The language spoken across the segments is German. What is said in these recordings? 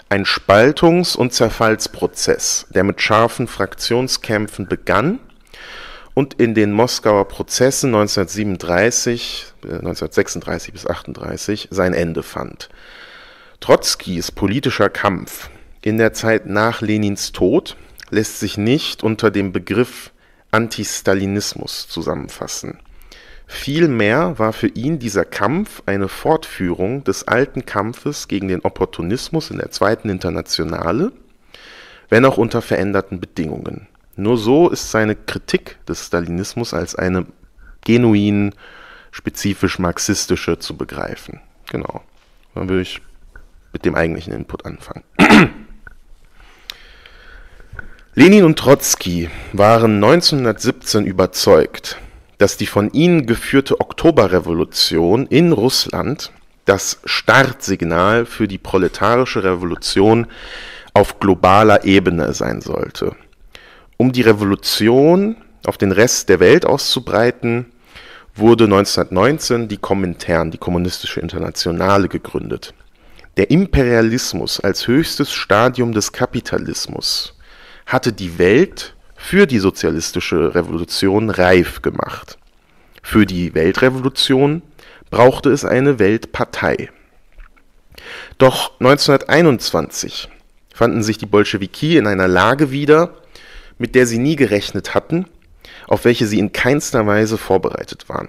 Ein Spaltungs- und Zerfallsprozess, der mit scharfen Fraktionskämpfen begann und in den Moskauer Prozessen 1936 bis 1938 sein Ende fand. Trotzkis politischer Kampf in der Zeit nach Lenins Tod lässt sich nicht unter dem Begriff Antistalinismus zusammenfassen. Vielmehr war für ihn dieser Kampf eine Fortführung des alten Kampfes gegen den Opportunismus in der Zweiten Internationale, wenn auch unter veränderten Bedingungen. Nur so ist seine Kritik des Stalinismus als eine genuin spezifisch marxistische zu begreifen. Genau. Dann würde ich mit dem eigentlichen Input anfangen. Lenin und Trotzki waren 1917 überzeugt, dass die von ihnen geführte Oktoberrevolution in Russland das Startsignal für die proletarische Revolution auf globaler Ebene sein sollte. Um die Revolution auf den Rest der Welt auszubreiten, wurde 1919 die Komintern, die Kommunistische Internationale, gegründet. Der Imperialismus als höchstes Stadium des Kapitalismus hatte die Welt für die sozialistische Revolution reif gemacht. Für die Weltrevolution brauchte es eine Weltpartei. Doch 1921 fanden sich die Bolschewiki in einer Lage wieder, mit der sie nie gerechnet hatten, auf welche sie in keinster Weise vorbereitet waren.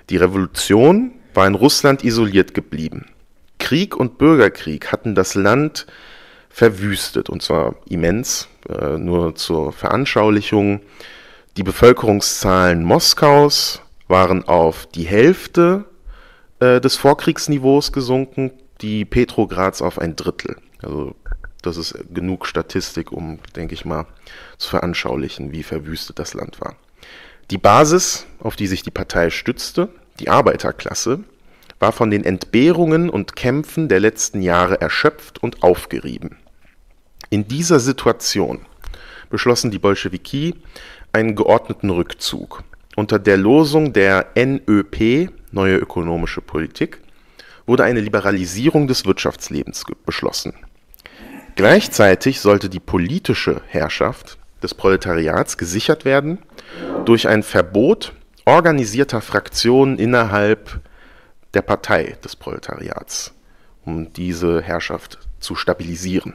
Die Revolution war in Russland isoliert geblieben. Krieg und Bürgerkrieg hatten das Land verwüstet, und zwar immens. Nur zur Veranschaulichung: Die Bevölkerungszahlen Moskaus waren auf die Hälfte des Vorkriegsniveaus gesunken, die Petrograds auf ein Drittel. Also das ist genug Statistik, um, denke ich mal, zu veranschaulichen, wie verwüstet das Land war. Die Basis, auf die sich die Partei stützte, die Arbeiterklasse, war von den Entbehrungen und Kämpfen der letzten Jahre erschöpft und aufgerieben. In dieser Situation beschlossen die Bolschewiki einen geordneten Rückzug. Unter der Losung der NÖP, Neue Ökonomische Politik, wurde eine Liberalisierung des Wirtschaftslebens beschlossen. Gleichzeitig sollte die politische Herrschaft des Proletariats gesichert werden durch ein Verbot organisierter Fraktionen innerhalb der Partei des Proletariats, um diese Herrschaft zu stabilisieren.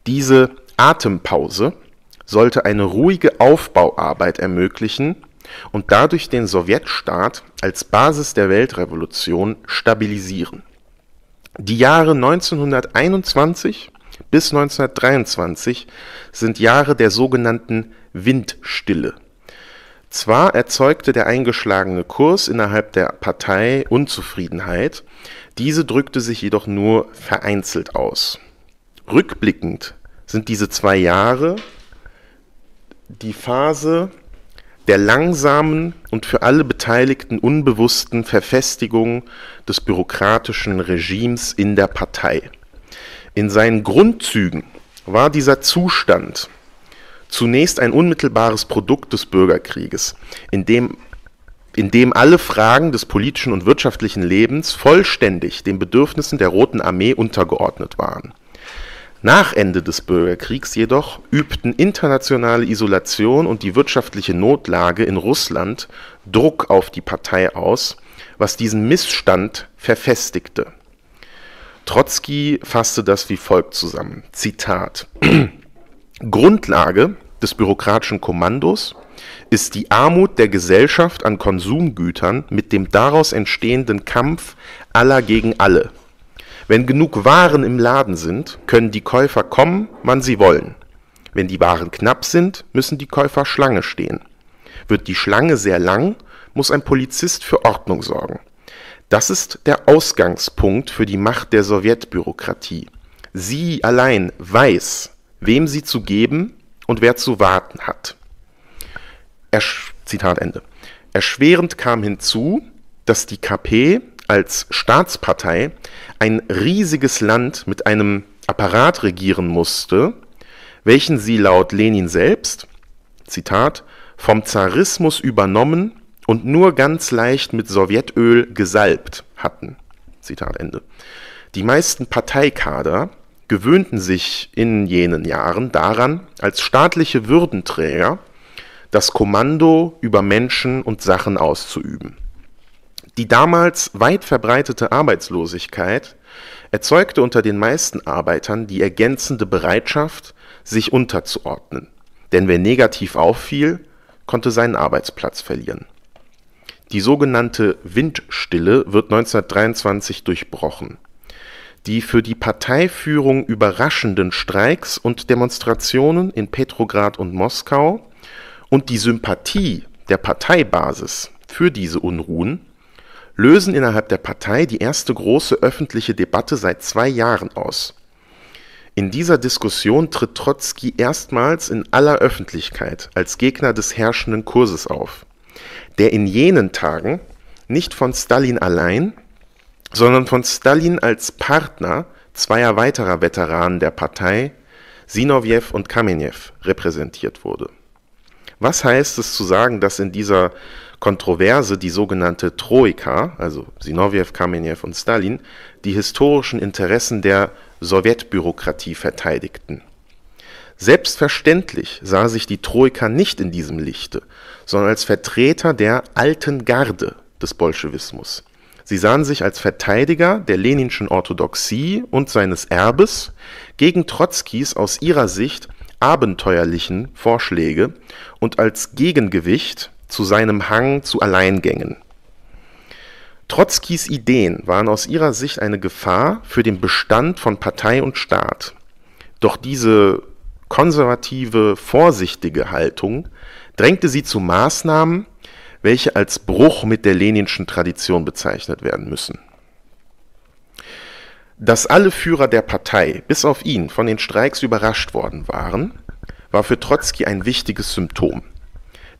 Diese Atempause sollte eine ruhige Aufbauarbeit ermöglichen und dadurch den Sowjetstaat als Basis der Weltrevolution stabilisieren. Die Jahre 1921 bis 1923 sind Jahre der sogenannten Windstille. Zwar erzeugte der eingeschlagene Kurs innerhalb der Partei Unzufriedenheit, diese drückte sich jedoch nur vereinzelt aus. Rückblickend sind diese 2 Jahre die Phase der langsamen und für alle Beteiligten unbewussten Verfestigung des bürokratischen Regimes in der Partei. In seinen Grundzügen war dieser Zustand zunächst ein unmittelbares Produkt des Bürgerkrieges, in dem alle Fragen des politischen und wirtschaftlichen Lebens vollständig den Bedürfnissen der Roten Armee untergeordnet waren. Nach Ende des Bürgerkriegs jedoch übten internationale Isolation und die wirtschaftliche Notlage in Russland Druck auf die Partei aus, was diesen Missstand verfestigte. Trotzki fasste das wie folgt zusammen, Zitat: Grundlage des bürokratischen Kommandos ist die Armut der Gesellschaft an Konsumgütern mit dem daraus entstehenden Kampf aller gegen alle. Wenn genug Waren im Laden sind, können die Käufer kommen, wann sie wollen. Wenn die Waren knapp sind, müssen die Käufer Schlange stehen. Wird die Schlange sehr lang, muss ein Polizist für Ordnung sorgen. Das ist der Ausgangspunkt für die Macht der Sowjetbürokratie. Sie allein weiß, wem sie zu geben und wer zu warten hat. Zitat Ende. Erschwerend kam hinzu, dass die KP als Staatspartei ein riesiges Land mit einem Apparat regieren musste, welchen sie laut Lenin selbst, Zitat, vom Zarismus übernommen und nur ganz leicht mit Sowjetöl gesalbt hatten. Zitat Ende. Die meisten Parteikader gewöhnten sich in jenen Jahren daran, als staatliche Würdenträger das Kommando über Menschen und Sachen auszuüben. Die damals weit verbreitete Arbeitslosigkeit erzeugte unter den meisten Arbeitern die ergänzende Bereitschaft, sich unterzuordnen. Denn wer negativ auffiel, konnte seinen Arbeitsplatz verlieren. Die sogenannte Windstille wird 1923 durchbrochen. Die für die Parteiführung überraschenden Streiks und Demonstrationen in Petrograd und Moskau und die Sympathie der Parteibasis für diese Unruhen lösen innerhalb der Partei die erste große öffentliche Debatte seit 2 Jahren aus. In dieser Diskussion tritt Trotzki erstmals in aller Öffentlichkeit als Gegner des herrschenden Kurses auf, der in jenen Tagen nicht von Stalin allein, sondern von Stalin als Partner zweier weiterer Veteranen der Partei, Sinowjew und Kamenew, repräsentiert wurde. Was heißt es zu sagen, dass in dieser Kontroverse die sogenannte Troika, also Sinowjew, Kamenew und Stalin, die historischen Interessen der Sowjetbürokratie verteidigten? Selbstverständlich sah sich die Troika nicht in diesem Lichte, sondern als Vertreter der alten Garde des Bolschewismus. Sie sahen sich als Verteidiger der leninschen Orthodoxie und seines Erbes gegen Trotzkis aus ihrer Sicht abenteuerlichen Vorschläge und als Gegengewicht zu seinem Hang zu Alleingängen. Trotzkis Ideen waren aus ihrer Sicht eine Gefahr für den Bestand von Partei und Staat. Doch diese konservative, vorsichtige Haltung drängte sie zu Maßnahmen, welche als Bruch mit der leninschen Tradition bezeichnet werden müssen. Dass alle Führer der Partei, bis auf ihn, von den Streiks überrascht worden waren, war für Trotzki ein wichtiges Symptom.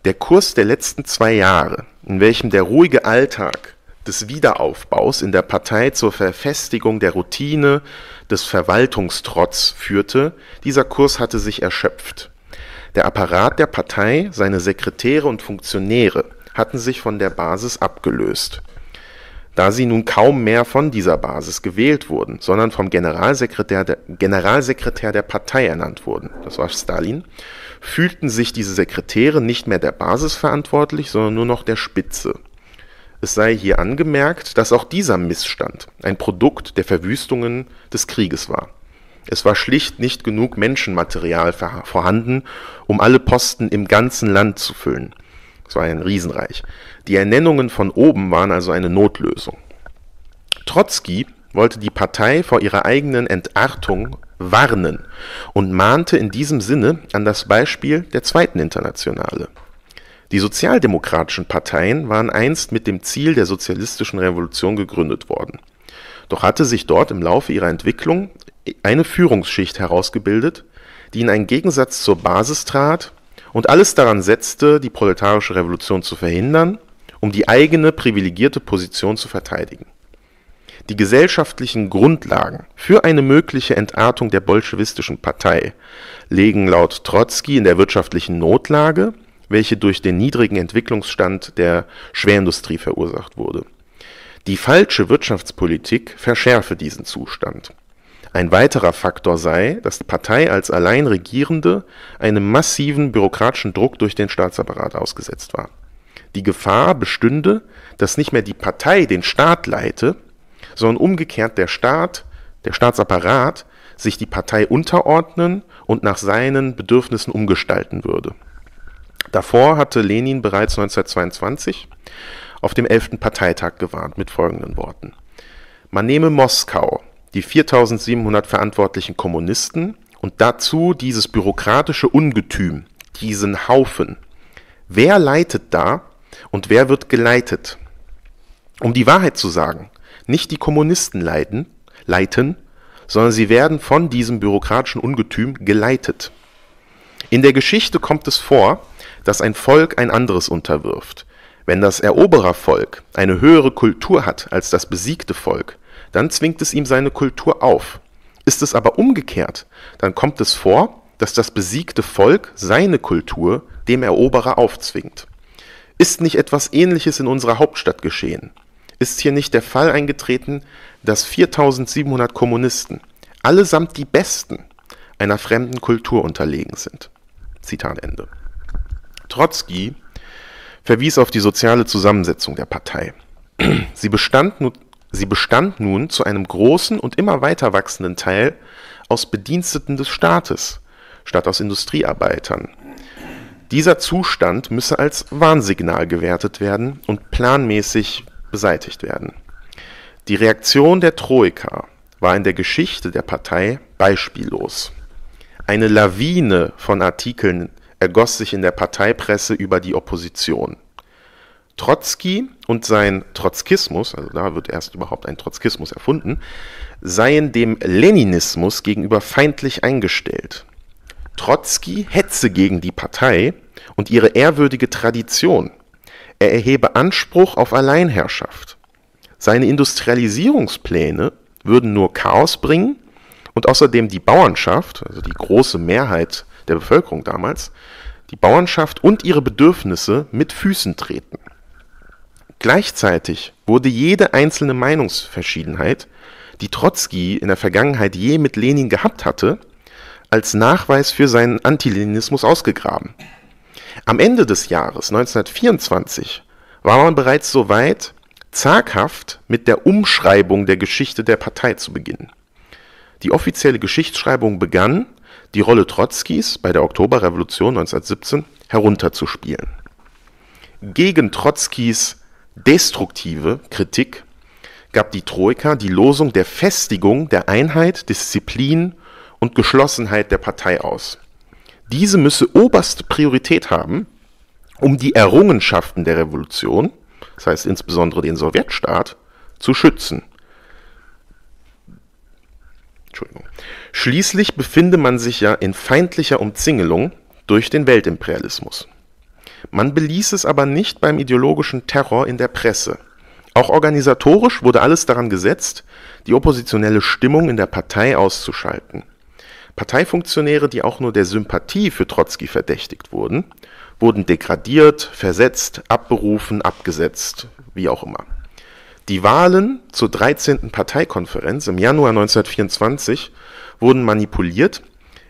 Der Kurs der letzten 2 Jahre, in welchem der ruhige Alltag des Wiederaufbaus in der Partei zur Verfestigung der Routine, des Verwaltungstrotz führte, dieser Kurs hatte sich erschöpft. Der Apparat der Partei, seine Sekretäre und Funktionäre hatten sich von der Basis abgelöst. Da sie nun kaum mehr von dieser Basis gewählt wurden, sondern vom Generalsekretär der Partei ernannt wurden, das war Stalin, fühlten sich diese Sekretäre nicht mehr der Basis verantwortlich, sondern nur noch der Spitze. Es sei hier angemerkt, dass auch dieser Missstand ein Produkt der Verwüstungen des Krieges war. Es war schlicht nicht genug Menschenmaterial vorhanden, um alle Posten im ganzen Land zu füllen. Es war ein Riesenreich. Die Ernennungen von oben waren also eine Notlösung. Trotzki wollte die Partei vor ihrer eigenen Entartung warnen und mahnte in diesem Sinne an das Beispiel der Zweiten Internationale. Die sozialdemokratischen Parteien waren einst mit dem Ziel der sozialistischen Revolution gegründet worden. Doch hatte sich dort im Laufe ihrer Entwicklung eine Führungsschicht herausgebildet, die in einen Gegensatz zur Basis trat und alles daran setzte, die proletarische Revolution zu verhindern, um die eigene privilegierte Position zu verteidigen. Die gesellschaftlichen Grundlagen für eine mögliche Entartung der bolschewistischen Partei legen laut Trotzki in der wirtschaftlichen Notlage, welche durch den niedrigen Entwicklungsstand der Schwerindustrie verursacht wurde. Die falsche Wirtschaftspolitik verschärfe diesen Zustand. Ein weiterer Faktor sei, dass die Partei als allein Regierende einem massiven bürokratischen Druck durch den Staatsapparat ausgesetzt war. Die Gefahr bestünde, dass nicht mehr die Partei den Staat leite, sondern umgekehrt der Staat, der Staatsapparat, sich die Partei unterordnen und nach seinen Bedürfnissen umgestalten würde. Davor hatte Lenin bereits 1922 auf dem 11. Parteitag gewarnt mit folgenden Worten: Man nehme Moskau, die 4700 verantwortlichen Kommunisten und dazu dieses bürokratische Ungetüm, diesen Haufen. Wer leitet da und wer wird geleitet? Um die Wahrheit zu sagen, nicht die Kommunisten leiten, sondern sie werden von diesem bürokratischen Ungetüm geleitet. In der Geschichte kommt es vor, dass ein Volk ein anderes unterwirft. Wenn das Eroberervolk eine höhere Kultur hat als das besiegte Volk, dann zwingt es ihm seine Kultur auf. Ist es aber umgekehrt, dann kommt es vor, dass das besiegte Volk seine Kultur dem Eroberer aufzwingt. Ist nicht etwas Ähnliches in unserer Hauptstadt geschehen? Ist hier nicht der Fall eingetreten, dass 4700 Kommunisten allesamt die Besten, einer fremden Kultur unterlegen sind. Zitat Ende. Trotzki verwies auf die soziale Zusammensetzung der Partei. Sie bestand nun zu einem großen und immer weiter wachsenden Teil aus Bediensteten des Staates, statt aus Industriearbeitern. Dieser Zustand müsse als Warnsignal gewertet werden und planmäßig beseitigt werden. Die Reaktion der Troika war in der Geschichte der Partei beispiellos. Eine Lawine von Artikeln ergoss sich in der Parteipresse über die Opposition. Trotzki und sein Trotzkismus, also da wird erst überhaupt ein Trotzkismus erfunden, seien dem Leninismus gegenüber feindlich eingestellt. Trotzki hetze gegen die Partei und ihre ehrwürdige Tradition. Er erhebe Anspruch auf Alleinherrschaft. Seine Industrialisierungspläne würden nur Chaos bringen und außerdem die Bauernschaft, also die große Mehrheit der Bevölkerung damals, die Bauernschaft und ihre Bedürfnisse mit Füßen treten. Gleichzeitig wurde jede einzelne Meinungsverschiedenheit, die Trotzki in der Vergangenheit je mit Lenin gehabt hatte, als Nachweis für seinen Antileninismus ausgegraben. Am Ende des Jahres 1924 war man bereits so weit, zaghaft mit der Umschreibung der Geschichte der Partei zu beginnen. Die offizielle Geschichtsschreibung begann, die Rolle Trotzkis bei der Oktoberrevolution 1917 herunterzuspielen. Gegen Trotzkis destruktive Kritik gab die Troika die Losung der Festigung der Einheit, Disziplin und Geschlossenheit der Partei aus. Diese müsse oberste Priorität haben, um die Errungenschaften der Revolution, das heißt insbesondere den Sowjetstaat, zu schützen. Schließlich befinde man sich ja in feindlicher Umzingelung durch den Weltimperialismus. Man beließ es aber nicht beim ideologischen Terror in der Presse. Auch organisatorisch wurde alles daran gesetzt, die oppositionelle Stimmung in der Partei auszuschalten. Parteifunktionäre, die auch nur der Sympathie für Trotzki verdächtigt wurden, wurden degradiert, versetzt, abberufen, abgesetzt, wie auch immer. Die Wahlen zur 13. Parteikonferenz im Januar 1924 wurden manipuliert,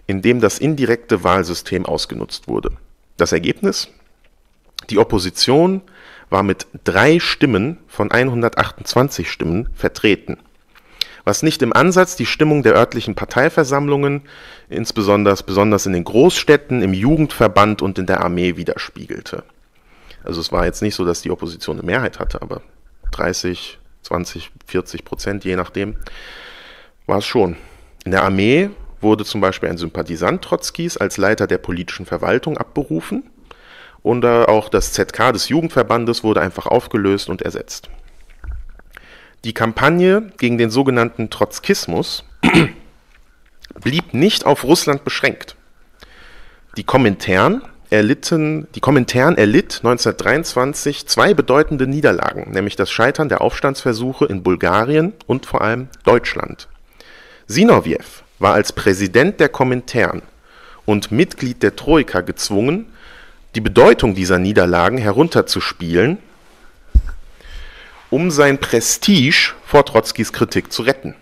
indem das indirekte Wahlsystem ausgenutzt wurde. Das Ergebnis? Die Opposition war mit 3 Stimmen von 128 Stimmen vertreten, was nicht im Ansatz die Stimmung der örtlichen Parteiversammlungen, besonders in den Großstädten, im Jugendverband und in der Armee widerspiegelte. Also es war jetzt nicht so, dass die Opposition eine Mehrheit hatte, aber 30, 20, 40%, je nachdem, war es schon. In der Armee wurde zum Beispiel ein Sympathisant Trotzkis als Leiter der politischen Verwaltung abberufen und auch das ZK des Jugendverbandes wurde einfach aufgelöst und ersetzt. Die Kampagne gegen den sogenannten Trotzkismus blieb nicht auf Russland beschränkt. Die Komintern erlitt 1923 2 bedeutende Niederlagen, nämlich das Scheitern der Aufstandsversuche in Bulgarien und vor allem Deutschland. Sinowjew war als Präsident der Komintern und Mitglied der Troika gezwungen, die Bedeutung dieser Niederlagen herunterzuspielen, um sein Prestige vor Trotzkis Kritik zu retten.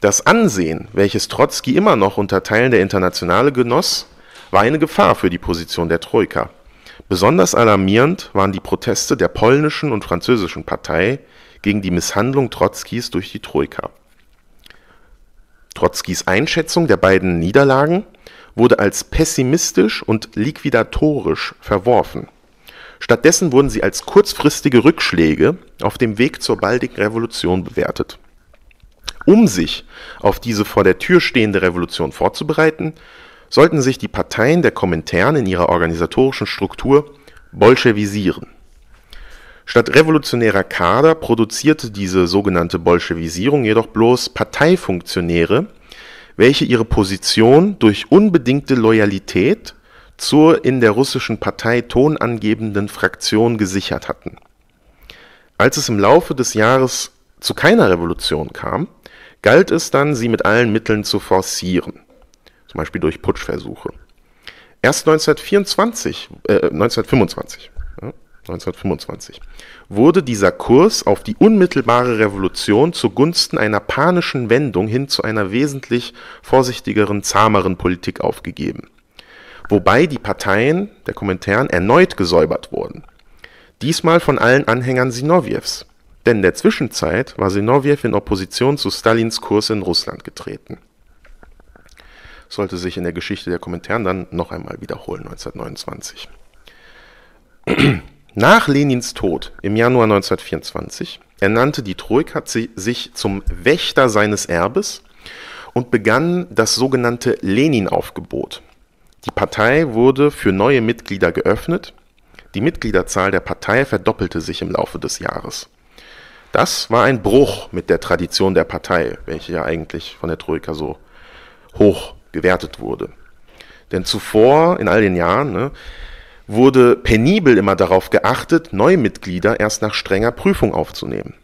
Das Ansehen, welches Trotzki immer noch unter Teilen der Internationale genoss, war eine Gefahr für die Position der Troika. Besonders alarmierend waren die Proteste der polnischen und französischen Partei gegen die Misshandlung Trotzkis durch die Troika. Trotzkis Einschätzung der beiden Niederlagen wurde als pessimistisch und liquidatorisch verworfen. Stattdessen wurden sie als kurzfristige Rückschläge auf dem Weg zur baldigen Revolution bewertet. Um sich auf diese vor der Tür stehende Revolution vorzubereiten, sollten sich die Parteien der Komintern in ihrer organisatorischen Struktur bolschewisieren. Statt revolutionärer Kader produzierte diese sogenannte Bolschewisierung jedoch bloß Parteifunktionäre, welche ihre Position durch unbedingte Loyalität zur in der russischen Partei tonangebenden Fraktion gesichert hatten. Als es im Laufe des Jahres zu keiner Revolution kam, galt es dann, sie mit allen Mitteln zu forcieren, zum Beispiel durch Putschversuche. Erst 1925 1925, wurde dieser Kurs auf die unmittelbare Revolution zugunsten einer panischen Wendung hin zu einer wesentlich vorsichtigeren, zahmeren Politik aufgegeben. Wobei die Parteien der Komintern erneut gesäubert wurden. Diesmal von allen Anhängern Sinowjews, denn in der Zwischenzeit war Sinowjew in Opposition zu Stalins Kurs in Russland getreten. Sollte sich in der Geschichte der Komintern dann noch einmal wiederholen, 1929. Nach Lenins Tod im Januar 1924 ernannte die Troika sich zum Wächter seines Erbes und begann das sogenannte Lenin-Aufgebot. Die Partei wurde für neue Mitglieder geöffnet. Die Mitgliederzahl der Partei verdoppelte sich im Laufe des Jahres. Das war ein Bruch mit der Tradition der Partei, welche ja eigentlich von der Troika so hoch gewertet wurde. Denn zuvor, in all den Jahren, wurde penibel immer darauf geachtet, Neumitglieder erst nach strenger Prüfung aufzunehmen.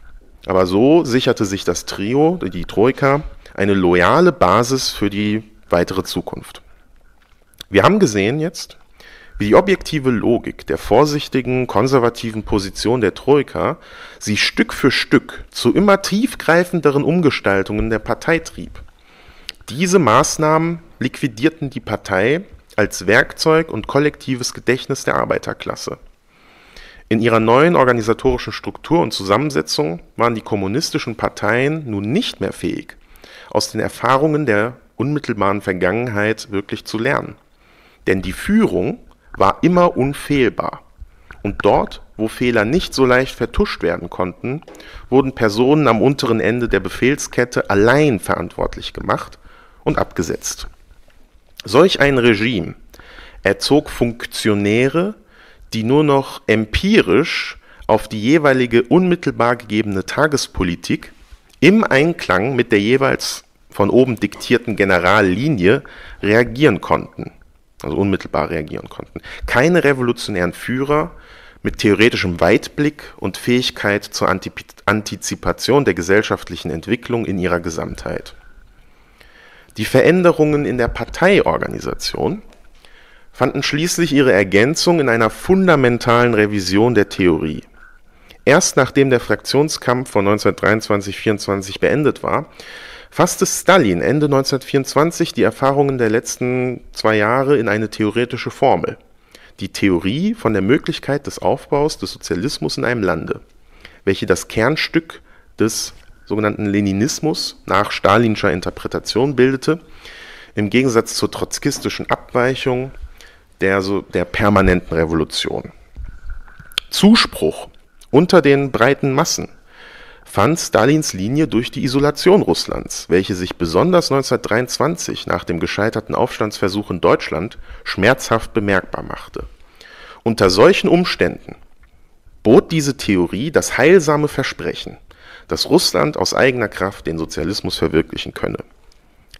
Aber so sicherte sich das Trio, die Troika, eine loyale Basis für die weitere Zukunft. Wir haben gesehen jetzt, wie die objektive Logik der vorsichtigen, konservativen Position der Troika sie Stück für Stück zu immer tiefgreifenderen Umgestaltungen der Partei trieb. Diese Maßnahmen liquidierten die Partei als Werkzeug und kollektives Gedächtnis der Arbeiterklasse. In ihrer neuen organisatorischen Struktur und Zusammensetzung waren die kommunistischen Parteien nun nicht mehr fähig, aus den Erfahrungen der unmittelbaren Vergangenheit wirklich zu lernen. Denn die Führung war immer unfehlbar. Und dort, wo Fehler nicht so leicht vertuscht werden konnten, wurden Personen am unteren Ende der Befehlskette allein verantwortlich gemacht und abgesetzt. Solch ein Regime erzog Funktionäre, die nur noch empirisch auf die jeweilige unmittelbar gegebene Tagespolitik im Einklang mit der jeweils von oben diktierten Generallinie reagieren konnten, also unmittelbar reagieren konnten. Keine revolutionären Führer mit theoretischem Weitblick und Fähigkeit zur Antizipation der gesellschaftlichen Entwicklung in ihrer Gesamtheit. Die Veränderungen in der Parteiorganisation fanden schließlich ihre Ergänzung in einer fundamentalen Revision der Theorie. Erst nachdem der Fraktionskampf von 1923-24 beendet war, fasste Stalin Ende 1924 die Erfahrungen der letzten 2 Jahre in eine theoretische Formel. Die Theorie von der Möglichkeit des Aufbaus des Sozialismus in einem Lande, welche das Kernstück des sogenannten Leninismus nach stalinscher Interpretation bildete, im Gegensatz zur trotzkistischen Abweichung der permanenten Revolution. Zuspruch unter den breiten Massen fand Stalins Linie durch die Isolation Russlands, welche sich besonders 1923 nach dem gescheiterten Aufstandsversuch in Deutschland schmerzhaft bemerkbar machte. Unter solchen Umständen bot diese Theorie das heilsame Versprechen, dass Russland aus eigener Kraft den Sozialismus verwirklichen könne.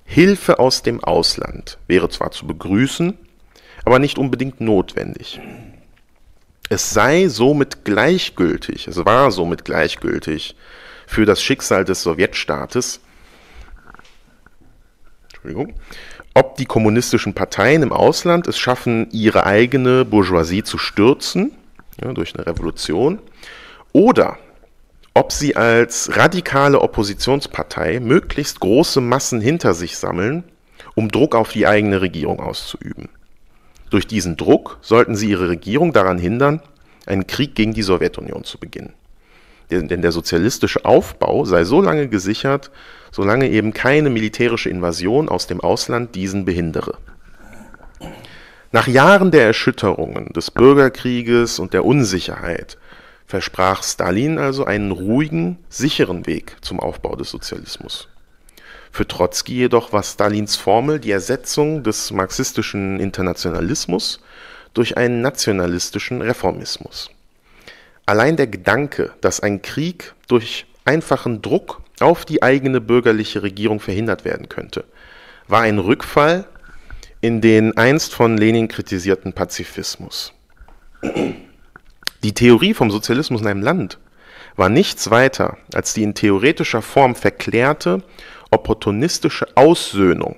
Hilfe aus dem Ausland wäre zwar zu begrüßen, aber nicht unbedingt notwendig. Es war somit gleichgültig für das Schicksal des Sowjetstaates, ob die kommunistischen Parteien im Ausland es schaffen, ihre eigene Bourgeoisie zu stürzen, durch eine Revolution, oder ob sie als radikale Oppositionspartei möglichst große Massen hinter sich sammeln, um Druck auf die eigene Regierung auszuüben. Durch diesen Druck sollten sie ihre Regierung daran hindern, einen Krieg gegen die Sowjetunion zu beginnen. Denn der sozialistische Aufbau sei so lange gesichert, solange eben keine militärische Invasion aus dem Ausland diesen behindere. Nach Jahren der Erschütterungen, des Bürgerkrieges und der Unsicherheit versprach Stalin also einen ruhigen, sicheren Weg zum Aufbau des Sozialismus. Für Trotzki jedoch war Stalins Formel die Ersetzung des marxistischen Internationalismus durch einen nationalistischen Reformismus. Allein der Gedanke, dass ein Krieg durch einfachen Druck auf die eigene bürgerliche Regierung verhindert werden könnte, war ein Rückfall in den einst von Lenin kritisierten Pazifismus. Die Theorie vom Sozialismus in einem Land war nichts weiter als die in theoretischer Form verklärte, opportunistische Aussöhnung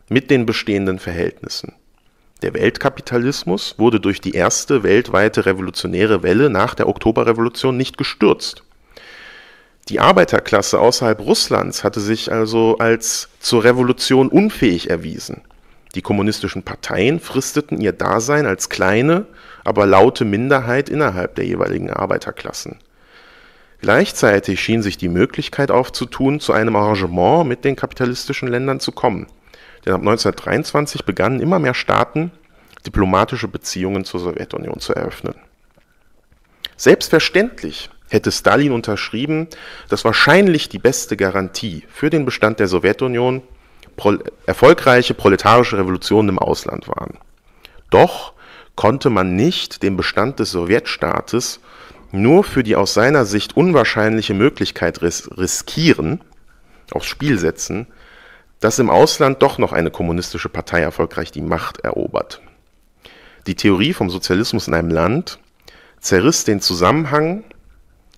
mit den bestehenden Verhältnissen. Der Weltkapitalismus wurde durch die erste weltweite revolutionäre Welle nach der Oktoberrevolution nicht gestürzt. Die Arbeiterklasse außerhalb Russlands hatte sich also als zur Revolution unfähig erwiesen. Die kommunistischen Parteien fristeten ihr Dasein als kleine, aber laute Minderheit innerhalb der jeweiligen Arbeiterklassen. Gleichzeitig schien sich die Möglichkeit aufzutun, zu einem Arrangement mit den kapitalistischen Ländern zu kommen. Denn ab 1923 begannen immer mehr Staaten, diplomatische Beziehungen zur Sowjetunion zu eröffnen. Selbstverständlich hätte Stalin unterschrieben, dass wahrscheinlich die beste Garantie für den Bestand der Sowjetunion erfolgreiche proletarische Revolutionen im Ausland waren. Doch konnte man nicht den Bestand des Sowjetstaates nur für die aus seiner Sicht unwahrscheinliche Möglichkeit riskieren, aufs Spiel setzen, dass im Ausland doch noch eine kommunistische Partei erfolgreich die Macht erobert. Die Theorie vom Sozialismus in einem Land zerriss den Zusammenhang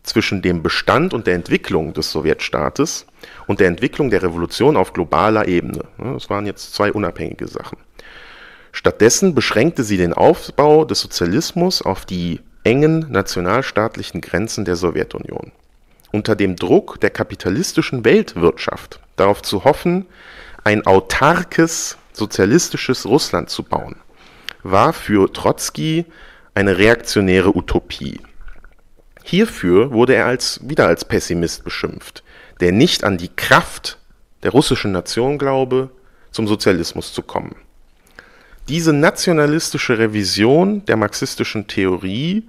zwischen dem Bestand und der Entwicklung des Sowjetstaates und der Entwicklung der Revolution auf globaler Ebene. Das waren jetzt zwei unabhängige Sachen. Stattdessen beschränkte sie den Aufbau des Sozialismus auf die engen nationalstaatlichen Grenzen der Sowjetunion. Unter dem Druck der kapitalistischen Weltwirtschaft darauf zu hoffen, ein autarkes, sozialistisches Russland zu bauen, war für Trotzki eine reaktionäre Utopie. Hierfür wurde er wieder als Pessimist beschimpft, der nicht an die Kraft der russischen Nation glaube, zum Sozialismus zu kommen. Diese nationalistische Revision der marxistischen Theorie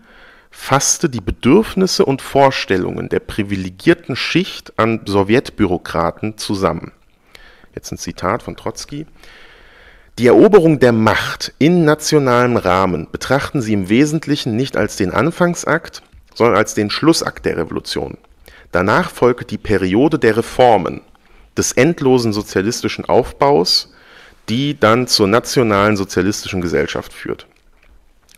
fasste die Bedürfnisse und Vorstellungen der privilegierten Schicht an Sowjetbürokraten zusammen. Jetzt ein Zitat von Trotzki. Die Eroberung der Macht in nationalem Rahmen betrachten sie im Wesentlichen nicht als den Anfangsakt, sondern als den Schlussakt der Revolution. Danach folgt die Periode der Reformen, des endlosen sozialistischen Aufbaus, die dann zur nationalen sozialistischen Gesellschaft führt.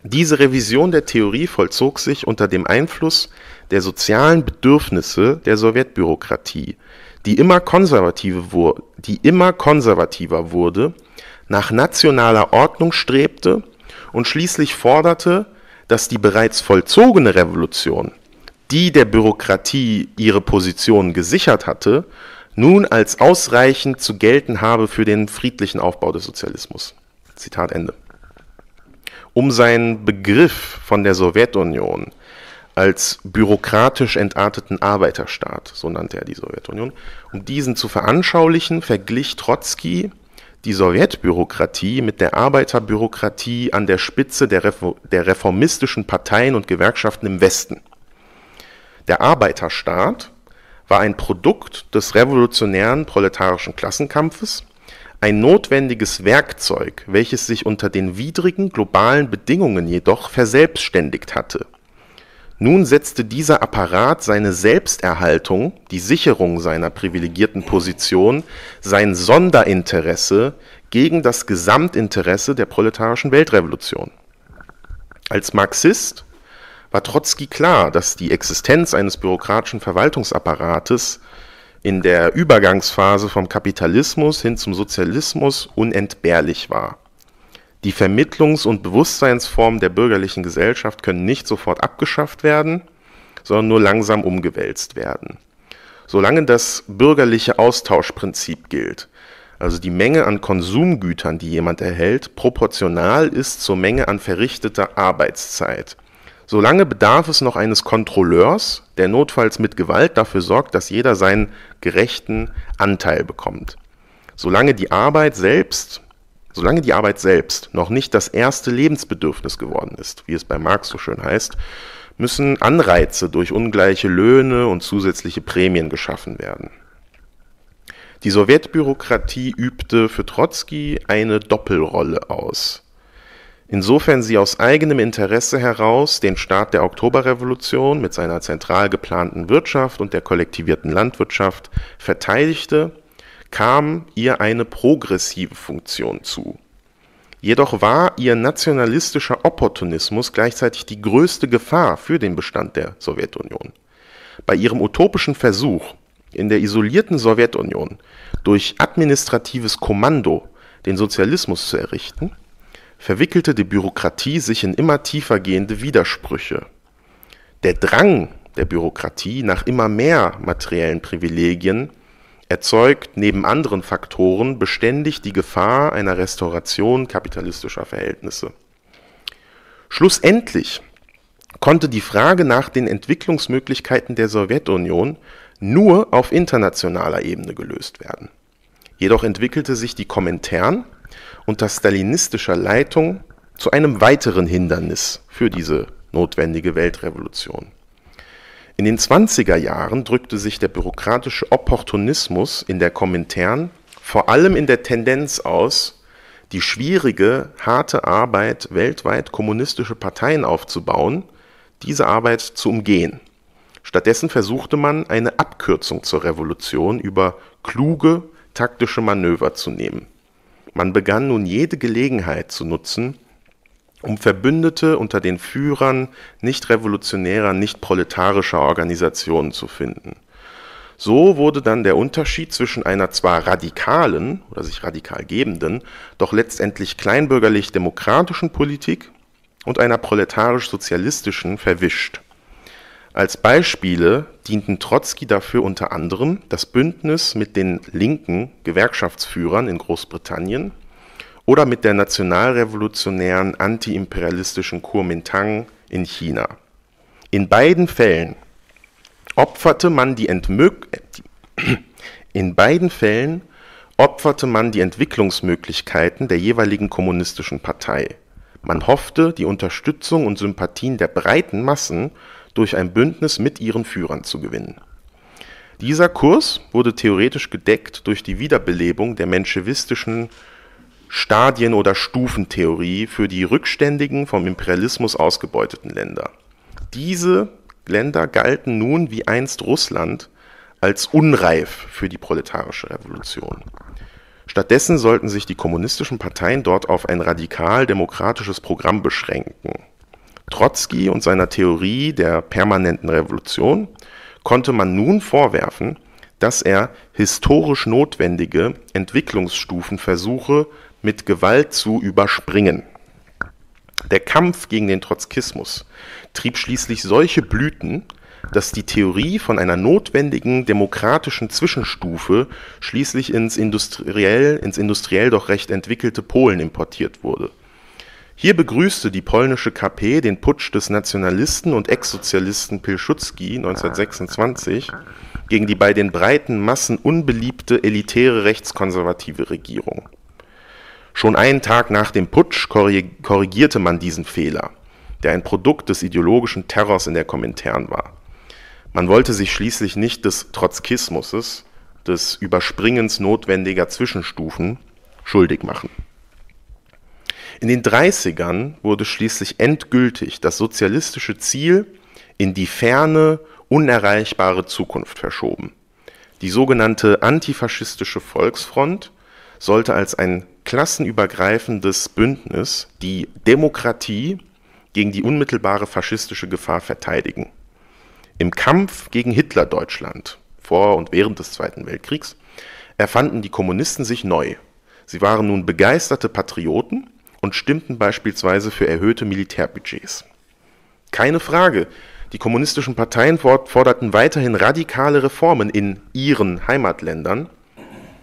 Diese Revision der Theorie vollzog sich unter dem Einfluss der sozialen Bedürfnisse der Sowjetbürokratie, die immer konservativer wurde, nach nationaler Ordnung strebte und schließlich forderte, dass die bereits vollzogene Revolution, die der Bürokratie ihre Position gesichert hatte, nun als ausreichend zu gelten habe für den friedlichen Aufbau des Sozialismus. Zitat Ende. Um seinen Begriff von der Sowjetunion als bürokratisch entarteten Arbeiterstaat, so nannte er die Sowjetunion, um diesen zu veranschaulichen, verglich Trotzki die Sowjetbürokratie mit der Arbeiterbürokratie an der Spitze der reformistischen Parteien und Gewerkschaften im Westen. Der Arbeiterstaat war ein Produkt des revolutionären proletarischen Klassenkampfes, ein notwendiges Werkzeug, welches sich unter den widrigen globalen Bedingungen jedoch verselbstständigt hatte. Nun setzte dieser Apparat seine Selbsterhaltung, die Sicherung seiner privilegierten Position, sein Sonderinteresse gegen das Gesamtinteresse der proletarischen Weltrevolution. Als Marxist war Trotzki klar, dass die Existenz eines bürokratischen Verwaltungsapparates in der Übergangsphase vom Kapitalismus hin zum Sozialismus unentbehrlich war. Die Vermittlungs- und Bewusstseinsformen der bürgerlichen Gesellschaft können nicht sofort abgeschafft werden, sondern nur langsam umgewälzt werden. Solange das bürgerliche Austauschprinzip gilt, also die Menge an Konsumgütern, die jemand erhält, proportional ist zur Menge an verrichteter Arbeitszeit, solange bedarf es noch eines Kontrolleurs, der notfalls mit Gewalt dafür sorgt, dass jeder seinen gerechten Anteil bekommt. Solange die Arbeit selbst noch nicht das erste Lebensbedürfnis geworden ist, wie es bei Marx so schön heißt, müssen Anreize durch ungleiche Löhne und zusätzliche Prämien geschaffen werden. Die Sowjetbürokratie übte für Trotzki eine Doppelrolle aus. Insofern sie aus eigenem Interesse heraus den Start der Oktoberrevolution mit seiner zentral geplanten Wirtschaft und der kollektivierten Landwirtschaft verteidigte, kam ihr eine progressive Funktion zu. Jedoch war ihr nationalistischer Opportunismus gleichzeitig die größte Gefahr für den Bestand der Sowjetunion. Bei ihrem utopischen Versuch, in der isolierten Sowjetunion durch administratives Kommando den Sozialismus zu errichten, verwickelte die Bürokratie sich in immer tiefer gehende Widersprüche. Der Drang der Bürokratie nach immer mehr materiellen Privilegien erzeugt neben anderen Faktoren beständig die Gefahr einer Restauration kapitalistischer Verhältnisse. Schlussendlich konnte die Frage nach den Entwicklungsmöglichkeiten der Sowjetunion nur auf internationaler Ebene gelöst werden. Jedoch entwickelte sich die Komintern unter stalinistischer Leitung zu einem weiteren Hindernis für diese notwendige Weltrevolution. In den 20er Jahren drückte sich der bürokratische Opportunismus in der Komintern vor allem in der Tendenz aus, die schwierige, harte Arbeit, weltweit kommunistische Parteien aufzubauen, diese Arbeit zu umgehen. Stattdessen versuchte man, eine Abkürzung zur Revolution über kluge, taktische Manöver zu nehmen. Man begann nun jede Gelegenheit zu nutzen, um Verbündete unter den Führern nicht revolutionärer, nicht proletarischer Organisationen zu finden. So wurde dann der Unterschied zwischen einer zwar radikalen oder sich radikal gebenden, doch letztendlich kleinbürgerlich-demokratischen Politik und einer proletarisch-sozialistischen verwischt. Als Beispiele dienten Trotzki dafür unter anderem das Bündnis mit den linken Gewerkschaftsführern in Großbritannien oder mit der nationalrevolutionären antiimperialistischen Kuomintang in China. In beiden Fällen opferte man die Entwicklungsmöglichkeiten der jeweiligen kommunistischen Partei. Man hoffte, die Unterstützung und Sympathien der breiten Massen durch ein Bündnis mit ihren Führern zu gewinnen. Dieser Kurs wurde theoretisch gedeckt durch die Wiederbelebung der menschewistischen Stadien- oder Stufentheorie für die rückständigen, vom Imperialismus ausgebeuteten Länder. Diese Länder galten nun wie einst Russland als unreif für die proletarische Revolution. Stattdessen sollten sich die kommunistischen Parteien dort auf ein radikal-demokratisches Programm beschränken. Trotzki und seiner Theorie der permanenten Revolution konnte man nun vorwerfen, dass er historisch notwendige Entwicklungsstufen versuche, mit Gewalt zu überspringen. Der Kampf gegen den Trotzkismus trieb schließlich solche Blüten, dass die Theorie von einer notwendigen demokratischen Zwischenstufe schließlich ins industriell doch recht entwickelte Polen importiert wurde. Hier begrüßte die polnische KP den Putsch des Nationalisten und Ex-Sozialisten Pilsudski 1926 gegen die bei den breiten Massen unbeliebte elitäre rechtskonservative Regierung. Schon einen Tag nach dem Putsch korrigierte man diesen Fehler, der ein Produkt des ideologischen Terrors in der Komintern war. Man wollte sich schließlich nicht des Trotzkismus, des Überspringens notwendiger Zwischenstufen, schuldig machen. In den 30ern wurde schließlich endgültig das sozialistische Ziel in die ferne, unerreichbare Zukunft verschoben. Die sogenannte antifaschistische Volksfront sollte als ein klassenübergreifendes Bündnis die Demokratie gegen die unmittelbare faschistische Gefahr verteidigen. Im Kampf gegen Hitler-Deutschland vor und während des Zweiten Weltkriegs erfanden die Kommunisten sich neu. Sie waren nun begeisterte Patrioten und stimmten beispielsweise für erhöhte Militärbudgets. Keine Frage, die kommunistischen Parteien forderten weiterhin radikale Reformen in ihren Heimatländern,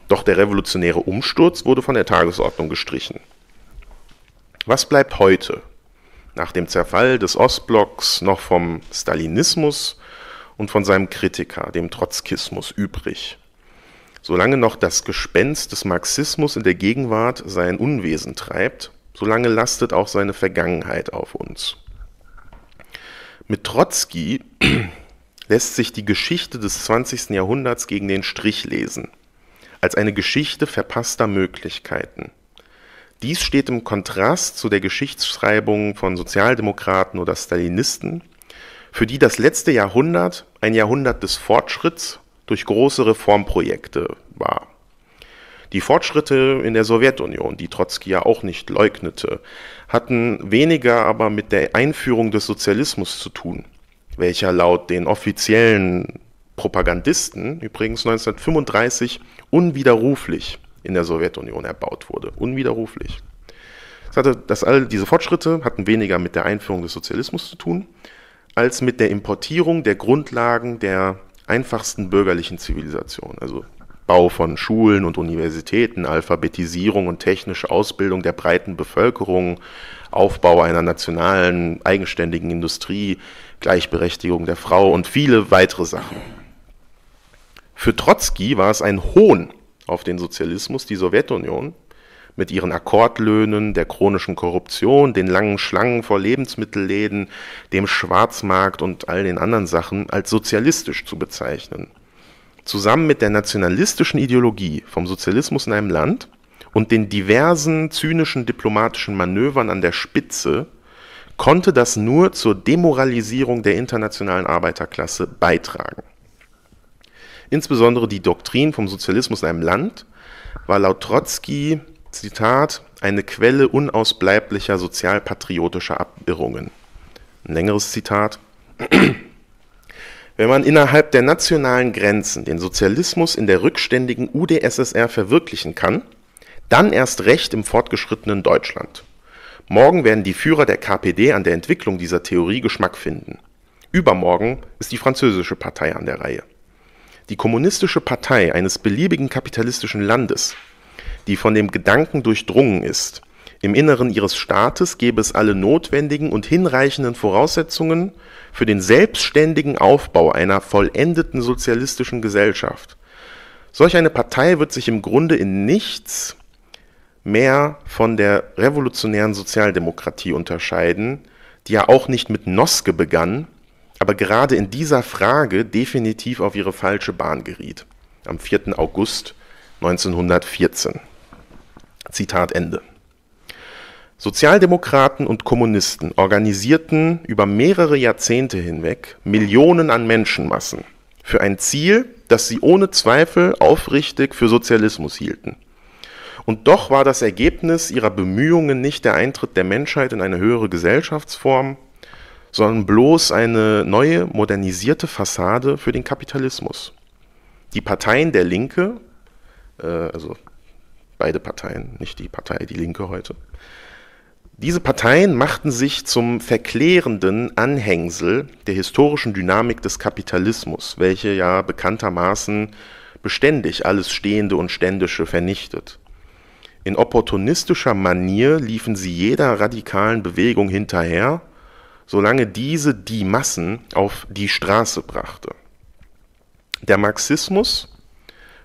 doch der revolutionäre Umsturz wurde von der Tagesordnung gestrichen. Was bleibt heute, nach dem Zerfall des Ostblocks, noch vom Stalinismus und von seinem Kritiker, dem Trotzkismus, übrig? Solange noch das Gespenst des Marxismus in der Gegenwart sein Unwesen treibt, solange lastet auch seine Vergangenheit auf uns. Mit Trotzki lässt sich die Geschichte des 20. Jahrhunderts gegen den Strich lesen, als eine Geschichte verpasster Möglichkeiten. Dies steht im Kontrast zu der Geschichtsschreibung von Sozialdemokraten oder Stalinisten, für die das letzte Jahrhundert ein Jahrhundert des Fortschritts durch große Reformprojekte war. Die Fortschritte in der Sowjetunion, die Trotzki ja auch nicht leugnete, hatten weniger aber mit der Einführung des Sozialismus zu tun, welcher laut den offiziellen Propagandisten übrigens 1935 unwiderruflich in der Sowjetunion erbaut wurde. Unwiderruflich. All diese Fortschritte hatten weniger mit der Einführung des Sozialismus zu tun, als mit der Importierung der Grundlagen der einfachsten bürgerlichen Zivilisation, also Bau von Schulen und Universitäten, Alphabetisierung und technische Ausbildung der breiten Bevölkerung, Aufbau einer nationalen, eigenständigen Industrie, Gleichberechtigung der Frau und viele weitere Sachen. Für Trotzki war es ein Hohn auf den Sozialismus, die Sowjetunion mit ihren Akkordlöhnen, der chronischen Korruption, den langen Schlangen vor Lebensmittelläden, dem Schwarzmarkt und all den anderen Sachen als sozialistisch zu bezeichnen. Zusammen mit der nationalistischen Ideologie vom Sozialismus in einem Land und den diversen zynischen diplomatischen Manövern an der Spitze konnte das nur zur Demoralisierung der internationalen Arbeiterklasse beitragen. Insbesondere die Doktrin vom Sozialismus in einem Land war laut Trotzki, Zitat, eine Quelle unausbleiblicher sozialpatriotischer Abirrungen. Ein längeres Zitat. Wenn man innerhalb der nationalen Grenzen den Sozialismus in der rückständigen UdSSR verwirklichen kann, dann erst recht im fortgeschrittenen Deutschland. Morgen werden die Führer der KPD an der Entwicklung dieser Theorie Geschmack finden. Übermorgen ist die französische Partei an der Reihe. Die kommunistische Partei eines beliebigen kapitalistischen Landes, die von dem Gedanken durchdrungen ist, im Inneren ihres Staates gäbe es alle notwendigen und hinreichenden Voraussetzungen für den selbstständigen Aufbau einer vollendeten sozialistischen Gesellschaft. Solch eine Partei wird sich im Grunde in nichts mehr von der revolutionären Sozialdemokratie unterscheiden, die ja auch nicht mit Noske begann, aber gerade in dieser Frage definitiv auf ihre falsche Bahn geriet. Am 4. August 1914. Zitat Ende. Sozialdemokraten und Kommunisten organisierten über mehrere Jahrzehnte hinweg Millionen an Menschenmassen für ein Ziel, das sie ohne Zweifel aufrichtig für Sozialismus hielten. Und doch war das Ergebnis ihrer Bemühungen nicht der Eintritt der Menschheit in eine höhere Gesellschaftsform, sondern bloß eine neue, modernisierte Fassade für den Kapitalismus. Die Parteien der Linke, also beide Parteien, nicht die Partei Die Linke heute, diese Parteien machten sich zum verklärenden Anhängsel der historischen Dynamik des Kapitalismus, welche ja bekanntermaßen beständig alles Stehende und Ständische vernichtet. In opportunistischer Manier liefen sie jeder radikalen Bewegung hinterher, solange diese die Massen auf die Straße brachte. Der Marxismus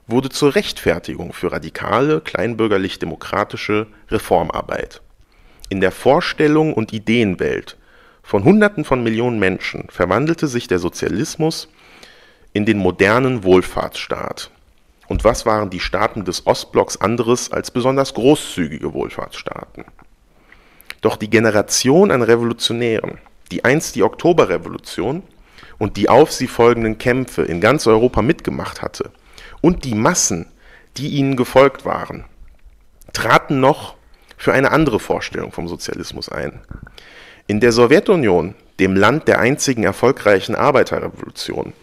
wurde zur Rechtfertigung für radikale, kleinbürgerlich-demokratische Reformarbeit. In der Vorstellung und Ideenwelt von Hunderten von Millionen Menschen verwandelte sich der Sozialismus in den modernen Wohlfahrtsstaat. Und was waren die Staaten des Ostblocks anderes als besonders großzügige Wohlfahrtsstaaten? Doch die Generation an Revolutionären, die einst die Oktoberrevolution und die auf sie folgenden Kämpfe in ganz Europa mitgemacht hatte, und die Massen, die ihnen gefolgt waren, traten noch für eine andere Vorstellung vom Sozialismus ein. In der Sowjetunion, dem Land der einzigen erfolgreichen Arbeiterrevolution,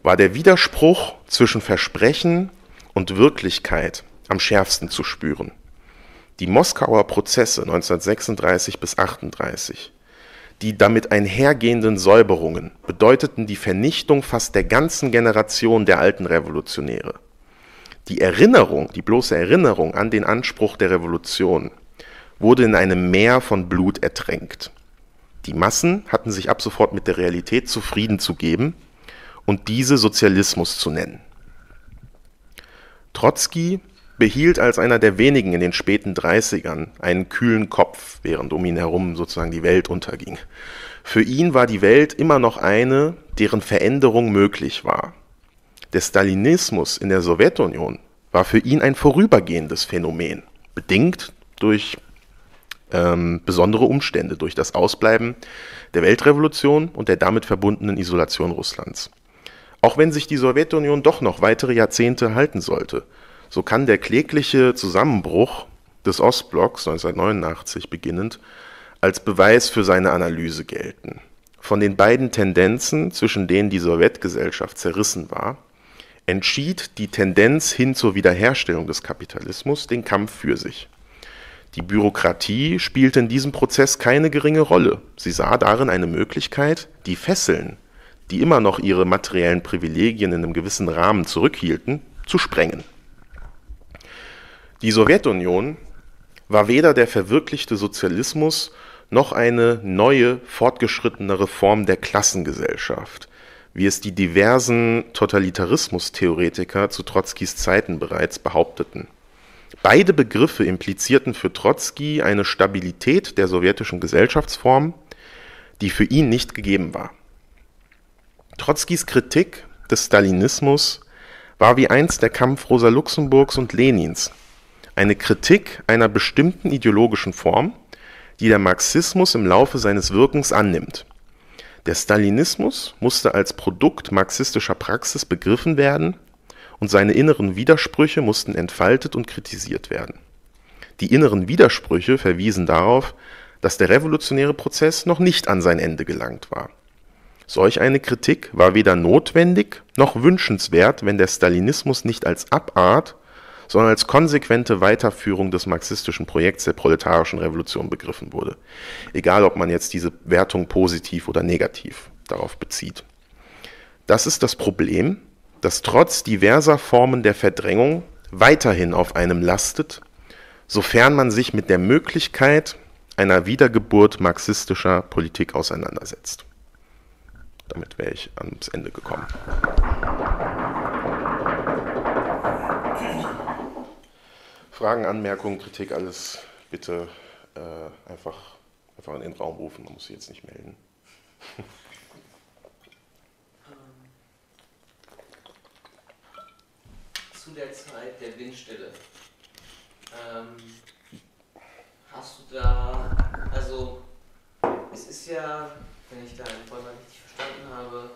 war der Widerspruch zwischen Versprechen und Wirklichkeit am schärfsten zu spüren. Die Moskauer Prozesse 1936 bis 1938, die damit einhergehenden Säuberungen bedeuteten die Vernichtung fast der ganzen Generation der alten Revolutionäre. Die Erinnerung, die bloße Erinnerung an den Anspruch der Revolution wurde in einem Meer von Blut ertränkt. Die Massen hatten sich ab sofort mit der Realität zufrieden zu geben und diese Sozialismus zu nennen. Trotzki behielt als einer der wenigen in den späten 30ern einen kühlen Kopf, während um ihn herum sozusagen die Welt unterging. Für ihn war die Welt immer noch eine, deren Veränderung möglich war. Der Stalinismus in der Sowjetunion war für ihn ein vorübergehendes Phänomen, bedingt durch besondere Umstände, durch das Ausbleiben der Weltrevolution und der damit verbundenen Isolation Russlands. Auch wenn sich die Sowjetunion doch noch weitere Jahrzehnte halten sollte, so kann der klägliche Zusammenbruch des Ostblocks 1989 beginnend als Beweis für seine Analyse gelten. Von den beiden Tendenzen, zwischen denen die Sowjetgesellschaft zerrissen war, entschied die Tendenz hin zur Wiederherstellung des Kapitalismus den Kampf für sich. Die Bürokratie spielte in diesem Prozess keine geringe Rolle. Sie sah darin eine Möglichkeit, die Fesseln, die immer noch ihre materiellen Privilegien in einem gewissen Rahmen zurückhielten, zu sprengen. Die Sowjetunion war weder der verwirklichte Sozialismus noch eine neue, fortgeschrittenere Form der Klassengesellschaft, wie es die diversen Totalitarismustheoretiker zu Trotzkis Zeiten bereits behaupteten. Beide Begriffe implizierten für Trotzki eine Stabilität der sowjetischen Gesellschaftsform, die für ihn nicht gegeben war. Trotzkis Kritik des Stalinismus war wie einst der Kampf Rosa Luxemburgs und Lenins eine Kritik einer bestimmten ideologischen Form, die der Marxismus im Laufe seines Wirkens annimmt. Der Stalinismus musste als Produkt marxistischer Praxis begriffen werden und seine inneren Widersprüche mussten entfaltet und kritisiert werden. Die inneren Widersprüche verwiesen darauf, dass der revolutionäre Prozess noch nicht an sein Ende gelangt war. Solch eine Kritik war weder notwendig noch wünschenswert, wenn der Stalinismus nicht als Abart, sondern als konsequente Weiterführung des marxistischen Projekts der proletarischen Revolution begriffen wurde. Egal, ob man jetzt diese Wertung positiv oder negativ darauf bezieht. Das ist das Problem, das trotz diverser Formen der Verdrängung weiterhin auf einem lastet, sofern man sich mit der Möglichkeit einer Wiedergeburt marxistischer Politik auseinandersetzt. Damit wäre ich ans Ende gekommen. Fragen, Anmerkungen, Kritik, alles bitte einfach in den Raum rufen, man muss sich jetzt nicht melden. Zu der Zeit der Windstille, hast du da, also es ist ja, wenn ich deinen Vortrag richtig verstanden habe,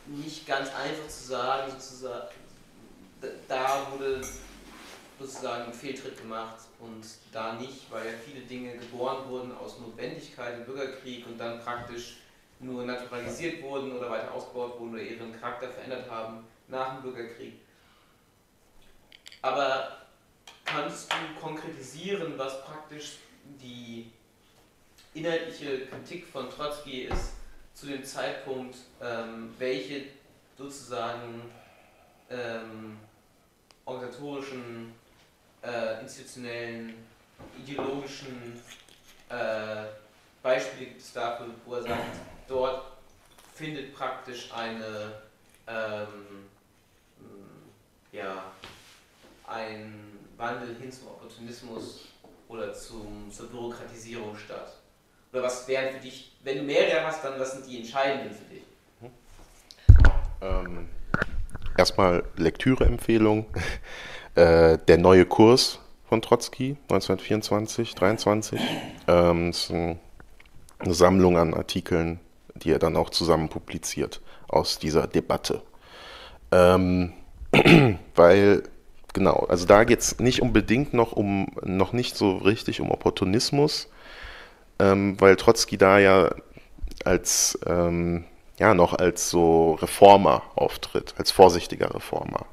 nicht ganz einfach zu sagen, sozusagen, da wurde sozusagen ein Fehltritt gemacht und da nicht, weil viele Dinge geboren wurden aus Notwendigkeit im Bürgerkrieg und dann praktisch nur naturalisiert wurden oder weiter ausgebaut wurden oder ihren Charakter verändert haben nach dem Bürgerkrieg. Aber kannst du konkretisieren, was praktisch die inhaltliche Kritik von Trotzki ist zu dem Zeitpunkt, welche sozusagen organisatorischen, institutionellen, ideologischen Beispiele gibt es dafür, wo er sagt, dort findet praktisch eine, ein Wandel hin zum Opportunismus oder zur Bürokratisierung statt? Oder was wären für dich, wenn du mehrere hast, dann was sind die entscheidenden für dich? Erstmal Lektüreempfehlung. Der neue Kurs von Trotzki, 1924, 23. Ist eine Sammlung an Artikeln, die er dann auch zusammen publiziert aus dieser Debatte. Weil, genau, also da geht es nicht unbedingt noch nicht so richtig um Opportunismus, weil Trotzki da ja als noch als so Reformer auftritt, als vorsichtiger Reformer.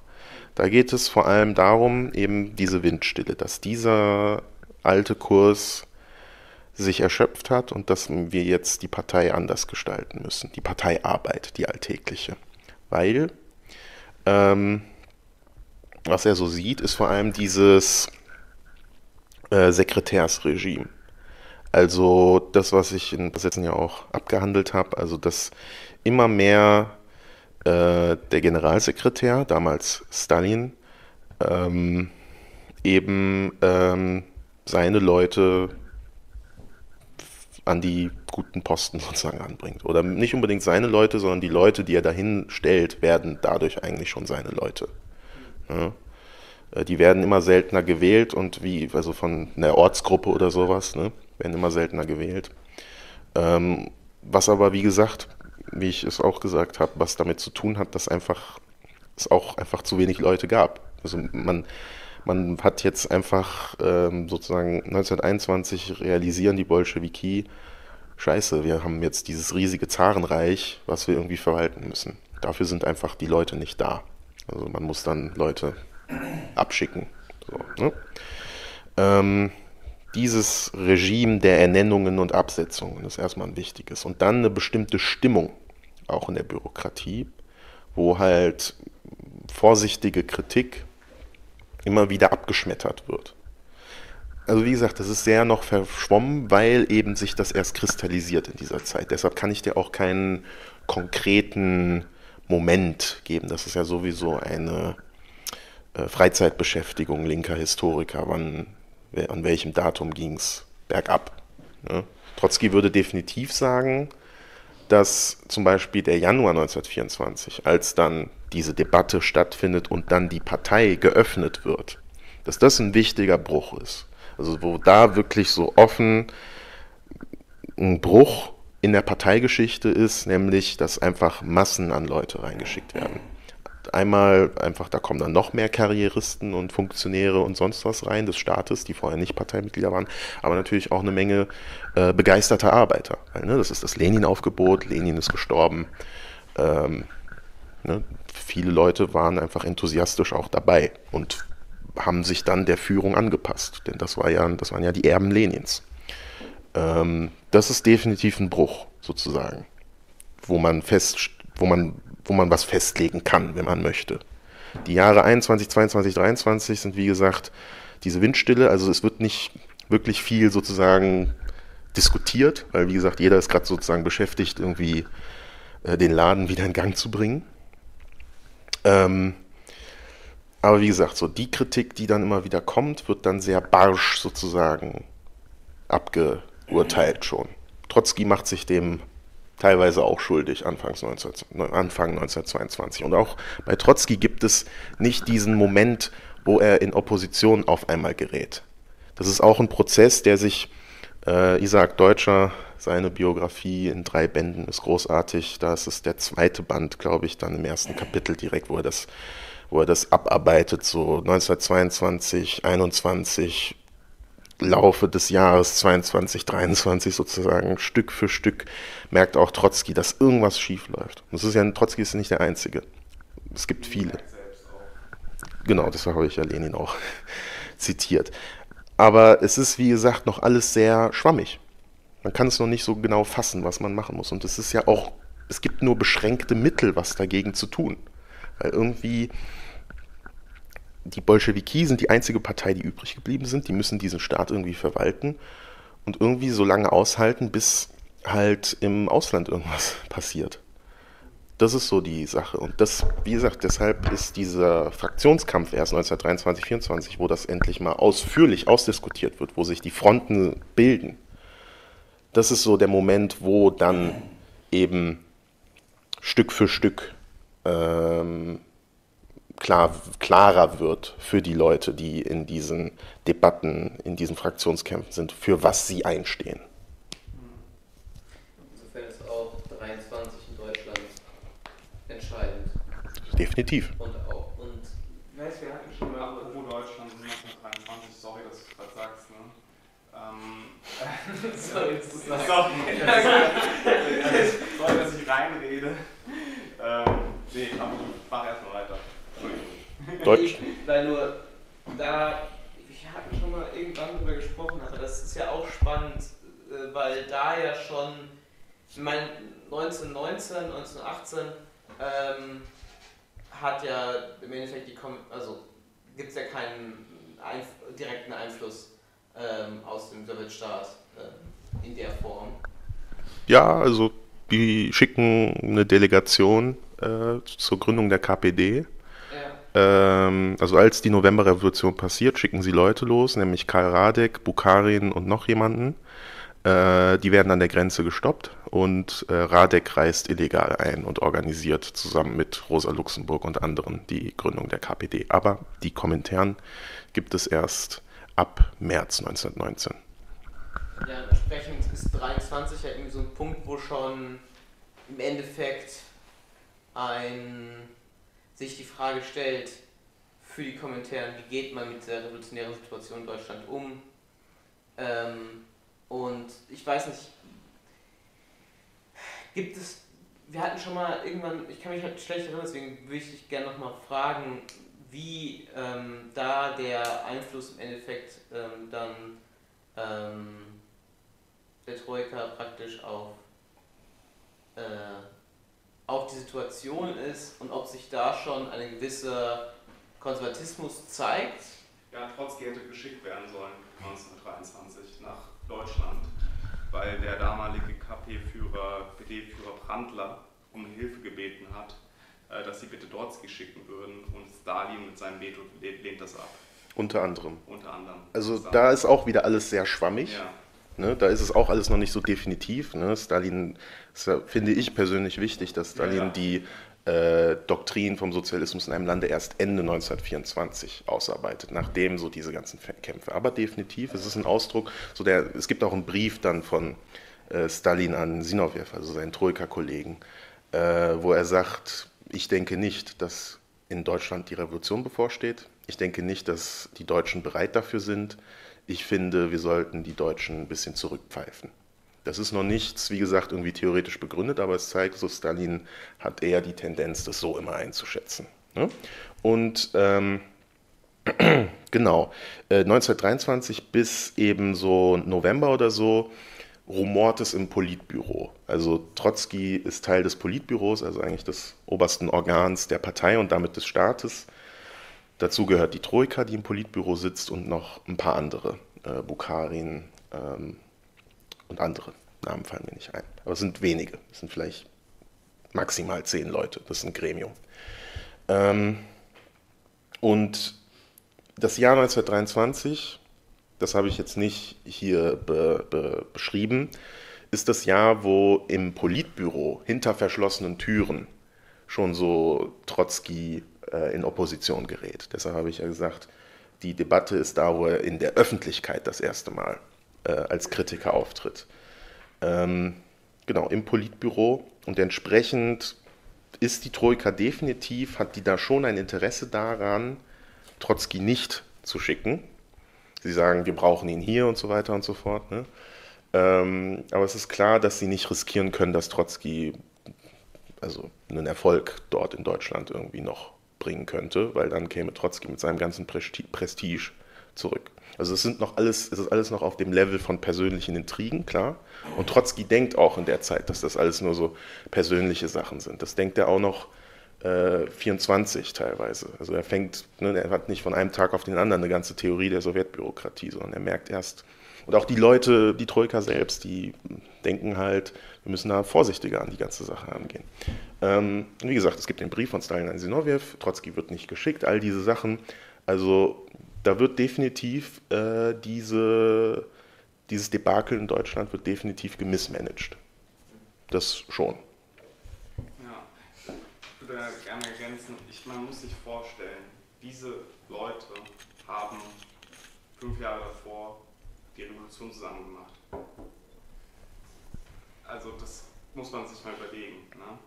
Da geht es vor allem darum, eben diese Windstille, dass dieser alte Kurs sich erschöpft hat und dass wir jetzt die Partei anders gestalten müssen, die Parteiarbeit, die alltägliche. Weil, was er so sieht, ist vor allem dieses Sekretärsregime. Also das, was ich in das letzten Jahr auch abgehandelt habe, also dass immer mehr der Generalsekretär, damals Stalin, seine Leute an die guten Posten sozusagen anbringt. Oder nicht unbedingt seine Leute, sondern die Leute, die er dahin stellt, werden dadurch eigentlich schon seine Leute. Ja. Die werden immer seltener gewählt und also von einer Ortsgruppe oder sowas, ne, werden immer seltener gewählt. Was aber, wie gesagt, wie ich es auch gesagt habe, was damit zu tun hat, dass es auch einfach zu wenig Leute gab. Also man hat jetzt einfach sozusagen 1921 realisieren die Bolschewiki, Scheiße, wir haben jetzt dieses riesige Zarenreich, was wir irgendwie verwalten müssen. Dafür sind einfach die Leute nicht da. Also man muss dann Leute abschicken. So, Ähm, Dieses Regime der Ernennungen und Absetzungen ist erstmal ein wichtiges. Und dann eine bestimmte Stimmung, auch in der Bürokratie, wo halt vorsichtige Kritik immer wieder abgeschmettert wird. Also wie gesagt, das ist sehr noch verschwommen, weil eben sich das erst kristallisiert in dieser Zeit. Deshalb kann ich dir auch keinen konkreten Moment geben. Das ist ja sowieso eine Freizeitbeschäftigung linker Historiker. An welchem Datum ging es bergab? Ne? Trotzki würde definitiv sagen, dass zum Beispiel der Januar 1924, als dann diese Debatte stattfindet und dann die Partei geöffnet wird, dass das ein wichtiger Bruch ist. Also wo da wirklich so offen ein Bruch in der Parteigeschichte ist, nämlich dass einfach Massen an Leute reingeschickt werden. Einmal einfach, da kommen dann noch mehr Karrieristen und Funktionäre und sonst was rein des Staates, die vorher nicht Parteimitglieder waren, aber natürlich auch eine Menge begeisterter Arbeiter. Weil, ne, das ist das Lenin-Aufgebot, Lenin ist gestorben. Ähm, ne, viele Leute waren einfach enthusiastisch auch dabei und haben sich dann der Führung angepasst, denn das waren ja die Erben Lenins. Das ist definitiv ein Bruch, sozusagen, wo man wo man was festlegen kann, wenn man möchte. Die Jahre 21, 22, 23 sind wie gesagt diese Windstille, also es wird nicht wirklich viel sozusagen diskutiert, weil wie gesagt, jeder ist gerade sozusagen beschäftigt, irgendwie den Laden wieder in Gang zu bringen. Aber wie gesagt, so die Kritik, die dann immer wieder kommt, wird dann sehr barsch sozusagen abgeurteilt schon. Trotzki macht sich dem teilweise auch schuldig, Anfang 1922. Und auch bei Trotzki gibt es nicht diesen Moment, wo er in Opposition auf einmal gerät. Das ist auch ein Prozess, der sich, Isaac Deutscher, seine Biografie in 3 Bänden ist großartig. Da ist es der 2. Band, glaube ich, dann im 1. Kapitel direkt, wo er das abarbeitet, so 1922, 21, Laufe des Jahres 22, 23 sozusagen, Stück für Stück, merkt auch Trotzki, dass irgendwas schief läuft. Und Trotzki ist nicht der Einzige. Es gibt viele. Genau, das habe ich ja Lenin auch zitiert. Aber es ist, wie gesagt, noch alles sehr schwammig. Man kann es noch nicht so genau fassen, was man machen muss. Und es ist ja auch, es gibt nur beschränkte Mittel, was dagegen zu tun. Weil irgendwie die Bolschewiki sind die einzige Partei, die übrig geblieben sind. Die müssen diesen Staat irgendwie verwalten und irgendwie so lange aushalten, bis halt im Ausland irgendwas passiert. Das ist so die Sache. Und das, wie gesagt, deshalb ist dieser Fraktionskampf erst 1923, 24, wo das endlich mal ausführlich ausdiskutiert wird, wo sich die Fronten bilden. Das ist so der Moment, wo dann eben Stück für Stück klarer wird für die Leute, die in diesen Debatten, in diesen Fraktionskämpfen sind, für was sie einstehen. Insofern ist auch 23 in Deutschland entscheidend. Definitiv. Und ich weiß, wir hatten schon mal... Apropos Deutschland 1923, sorry, dass du es gerade sagst, ne? Sorry, dass du sagst. Sorry, dass ich reinrede. Nee, aber mach erstmal weiter. Deutsch. Weil nur da, wir hatten schon mal irgendwann drüber gesprochen, aber das ist ja auch spannend, weil da ja schon, ich meine 1919, 1918 hat ja im Endeffekt gibt es ja keinen direkten Einfluss aus dem Sowjetstaat in der Form. Ja, also die schicken eine Delegation zur Gründung der KPD. Also als die Novemberrevolution passiert, schicken sie Leute los, nämlich Karl Radek, Bukharin und noch jemanden. Die werden an der Grenze gestoppt und Radek reist illegal ein und organisiert zusammen mit Rosa Luxemburg und anderen die Gründung der KPD. Aber die Komintern gibt es erst ab März 1919. Ja, entsprechend ist 23 ja irgendwie so ein Punkt, wo schon im Endeffekt sich die Frage stellt für die Kommentaren, wie geht man mit der revolutionären Situation in Deutschland um? Und ich weiß nicht, wir hatten schon mal irgendwann, ich kann mich halt schlecht erinnern, deswegen würde ich dich gerne nochmal fragen, wie da der Einfluss im Endeffekt dann der Troika praktisch auf die Situation ist und ob sich da schon ein gewisser Konservatismus zeigt. Ja, Trotzki hätte geschickt werden sollen 1923 nach Deutschland, weil der damalige KP-Führer, PD-Führer Brandler um Hilfe gebeten hat, dass sie bitte Trotzki schicken würden, und Stalin mit seinem Veto lehnt das ab. Unter anderem. Unter anderem. Also da ist auch wieder alles sehr schwammig. Ja. Ne, da ist es auch alles noch nicht so definitiv. Ne? Stalin, finde ich persönlich wichtig, dass Stalin die Doktrin vom Sozialismus in einem Lande erst Ende 1924 ausarbeitet, nachdem so diese ganzen Kämpfe. Aber definitiv, es ist ein Ausdruck, es gibt auch einen Brief dann von Stalin an Zinoviev, also seinen Troika-Kollegen, wo er sagt, ich denke nicht, dass in Deutschland die Revolution bevorsteht. Ich denke nicht, dass die Deutschen bereit dafür sind. Ich finde, wir sollten die Deutschen ein bisschen zurückpfeifen. Das ist noch nichts, wie gesagt, irgendwie theoretisch begründet, aber es zeigt, so Stalin hat eher die Tendenz, das so immer einzuschätzen. Ne? Und genau, 1923 bis eben so November oder so rumort es im Politbüro. Also Trotzki ist Teil des Politbüros, also eigentlich des obersten Organs der Partei und damit des Staates. Dazu gehört die Troika, die im Politbüro sitzt, und noch ein paar andere, Bukharin und andere Namen fallen mir nicht ein. Aber es sind wenige, es sind vielleicht maximal 10 Leute, das ist ein Gremium. Und das Jahr 1923, das habe ich jetzt nicht hier beschrieben, ist das Jahr, wo im Politbüro hinter verschlossenen Türen schon so Trotzki in Opposition gerät. Deshalb habe ich ja gesagt, die Debatte ist da, wo er in der Öffentlichkeit das erste Mal als Kritiker auftritt. Genau, im Politbüro, und entsprechend ist die Troika definitiv, hat die da schon ein Interesse daran, Trotzki nicht zu schicken. Sie sagen, wir brauchen ihn hier und so weiter und so fort. Ne? Aber es ist klar, dass sie nicht riskieren können, dass Trotzki also einen Erfolg dort in Deutschland irgendwie noch bringen könnte, weil dann käme Trotzki mit seinem ganzen Prestige zurück. Also es ist alles noch auf dem Level von persönlichen Intrigen, klar. Und Trotzki denkt auch in der Zeit, dass das alles nur so persönliche Sachen sind. Das denkt er auch noch 24 teilweise. Also er hat nicht von einem Tag auf den anderen eine ganze Theorie der Sowjetbürokratie, sondern er merkt erst, und auch die Leute, die Troika selbst, die denken halt, wir müssen da vorsichtiger an die ganze Sache angehen. Und wie gesagt, es gibt den Brief von Stalin an Zinoviev, Trotzki wird nicht geschickt, all diese Sachen. Also da wird definitiv dieses Debakel in Deutschland wird definitiv gemismanagt. Das schon. Ja, ich würde gerne ergänzen, man muss sich vorstellen, diese Leute haben 5 Jahre davor die Revolution zusammen gemacht. Also das muss man sich mal überlegen. Ne?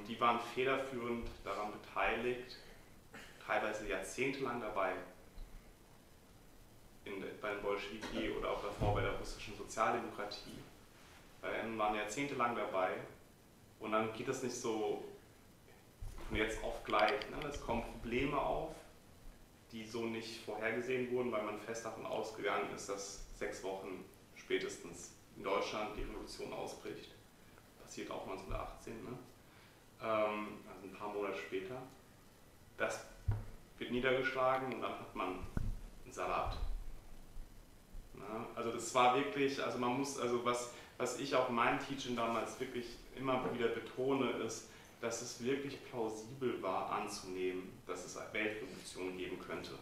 Die waren federführend daran beteiligt, teilweise jahrzehntelang dabei, bei den Bolschewiki oder auch davor bei der russischen Sozialdemokratie. Waren jahrzehntelang dabei, und dann geht das nicht so von jetzt auf gleich. Ne? Es kommen Probleme auf, die so nicht vorhergesehen wurden, weil man fest davon ausgegangen ist, dass 6 Wochen spätestens in Deutschland die Revolution ausbricht. Passiert auch 1918, ne? Also ein paar Monate später. Das wird niedergeschlagen und dann hat man einen Salat. Na, also das war wirklich, also man muss, also was ich auch in meinem Teaching damals wirklich immer wieder betone, ist, dass es wirklich plausibel war anzunehmen, dass es eine Weltrevolution geben könnte.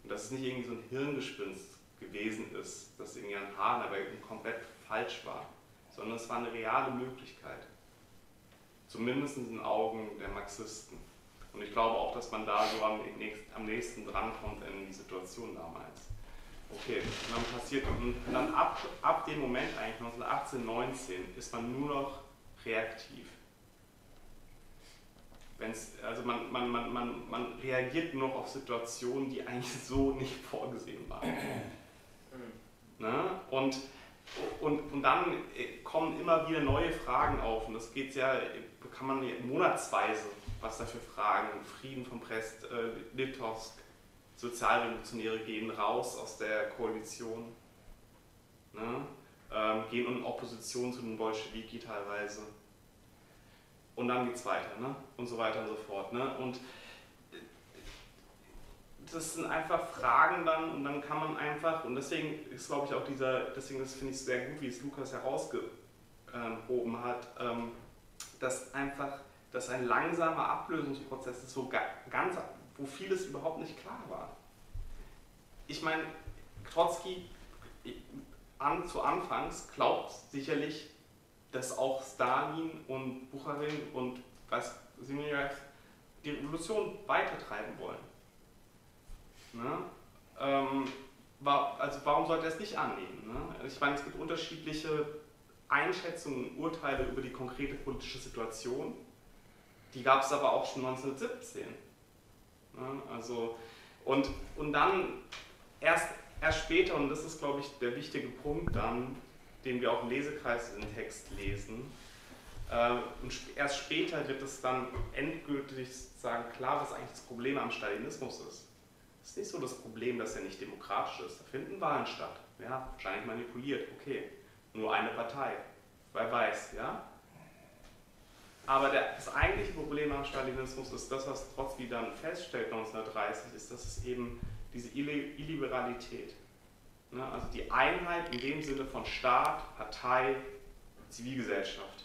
Und dass es nicht irgendwie so ein Hirngespinst gewesen ist, das irgendwie an Haaren aber komplett falsch war, sondern es war eine reale Möglichkeit. Zumindest in den Augen der Marxisten. Und ich glaube auch, dass man da so am nächsten drankommt in die Situation damals. Okay, und dann passiert, und dann ab dem Moment eigentlich 1918, 19 ist man nur noch reaktiv. Also man reagiert nur noch auf Situationen, die eigentlich so nicht vorgesehen waren. Ne? Und dann kommen immer wieder neue Fragen auf, und das geht ja, kann man monatsweise was dafür Fragen, Frieden von Brest-Litovsk, Sozialrevolutionäre gehen raus aus der Koalition, ne? Gehen in Opposition zu den Bolschewiki teilweise. Und dann geht es weiter, ne? Und so weiter und so fort. Ne? Und das sind einfach Fragen dann und dann kann man einfach, und deswegen ist glaube ich auch deswegen finde ich es sehr gut, wie es Lukas herausgehoben hat, dass ein langsamer Ablösungsprozess ist, wo vieles überhaupt nicht klar war. Ich meine, Trotzki zu Anfangs glaubt sicherlich, dass auch Stalin und Bucharin und Semyonow die Revolution weitertreiben wollen. Ne? Also warum sollte er es nicht annehmen? Ne? Ich meine, es gibt unterschiedliche Einschätzungen, Urteile über die konkrete politische Situation. Die gab es aber auch schon 1917. Ne? Also, und dann erst später, und das ist, glaube ich, der wichtige Punkt dann, den wir auch im Lesekreis in den Text lesen, und erst später wird es dann endgültig sagen, klar, was eigentlich das Problem am Stalinismus ist. Es ist nicht so das Problem, dass er nicht demokratisch ist. Da finden Wahlen statt. Ja, wahrscheinlich manipuliert, okay. Nur eine Partei. Wer weiß, ja? Aber das eigentliche Problem am Stalinismus ist das, was Trotzki dann feststellt 1930, ist, dass es eben diese Illiberalität, ne, also die Einheit in dem Sinne von Staat, Partei, Zivilgesellschaft,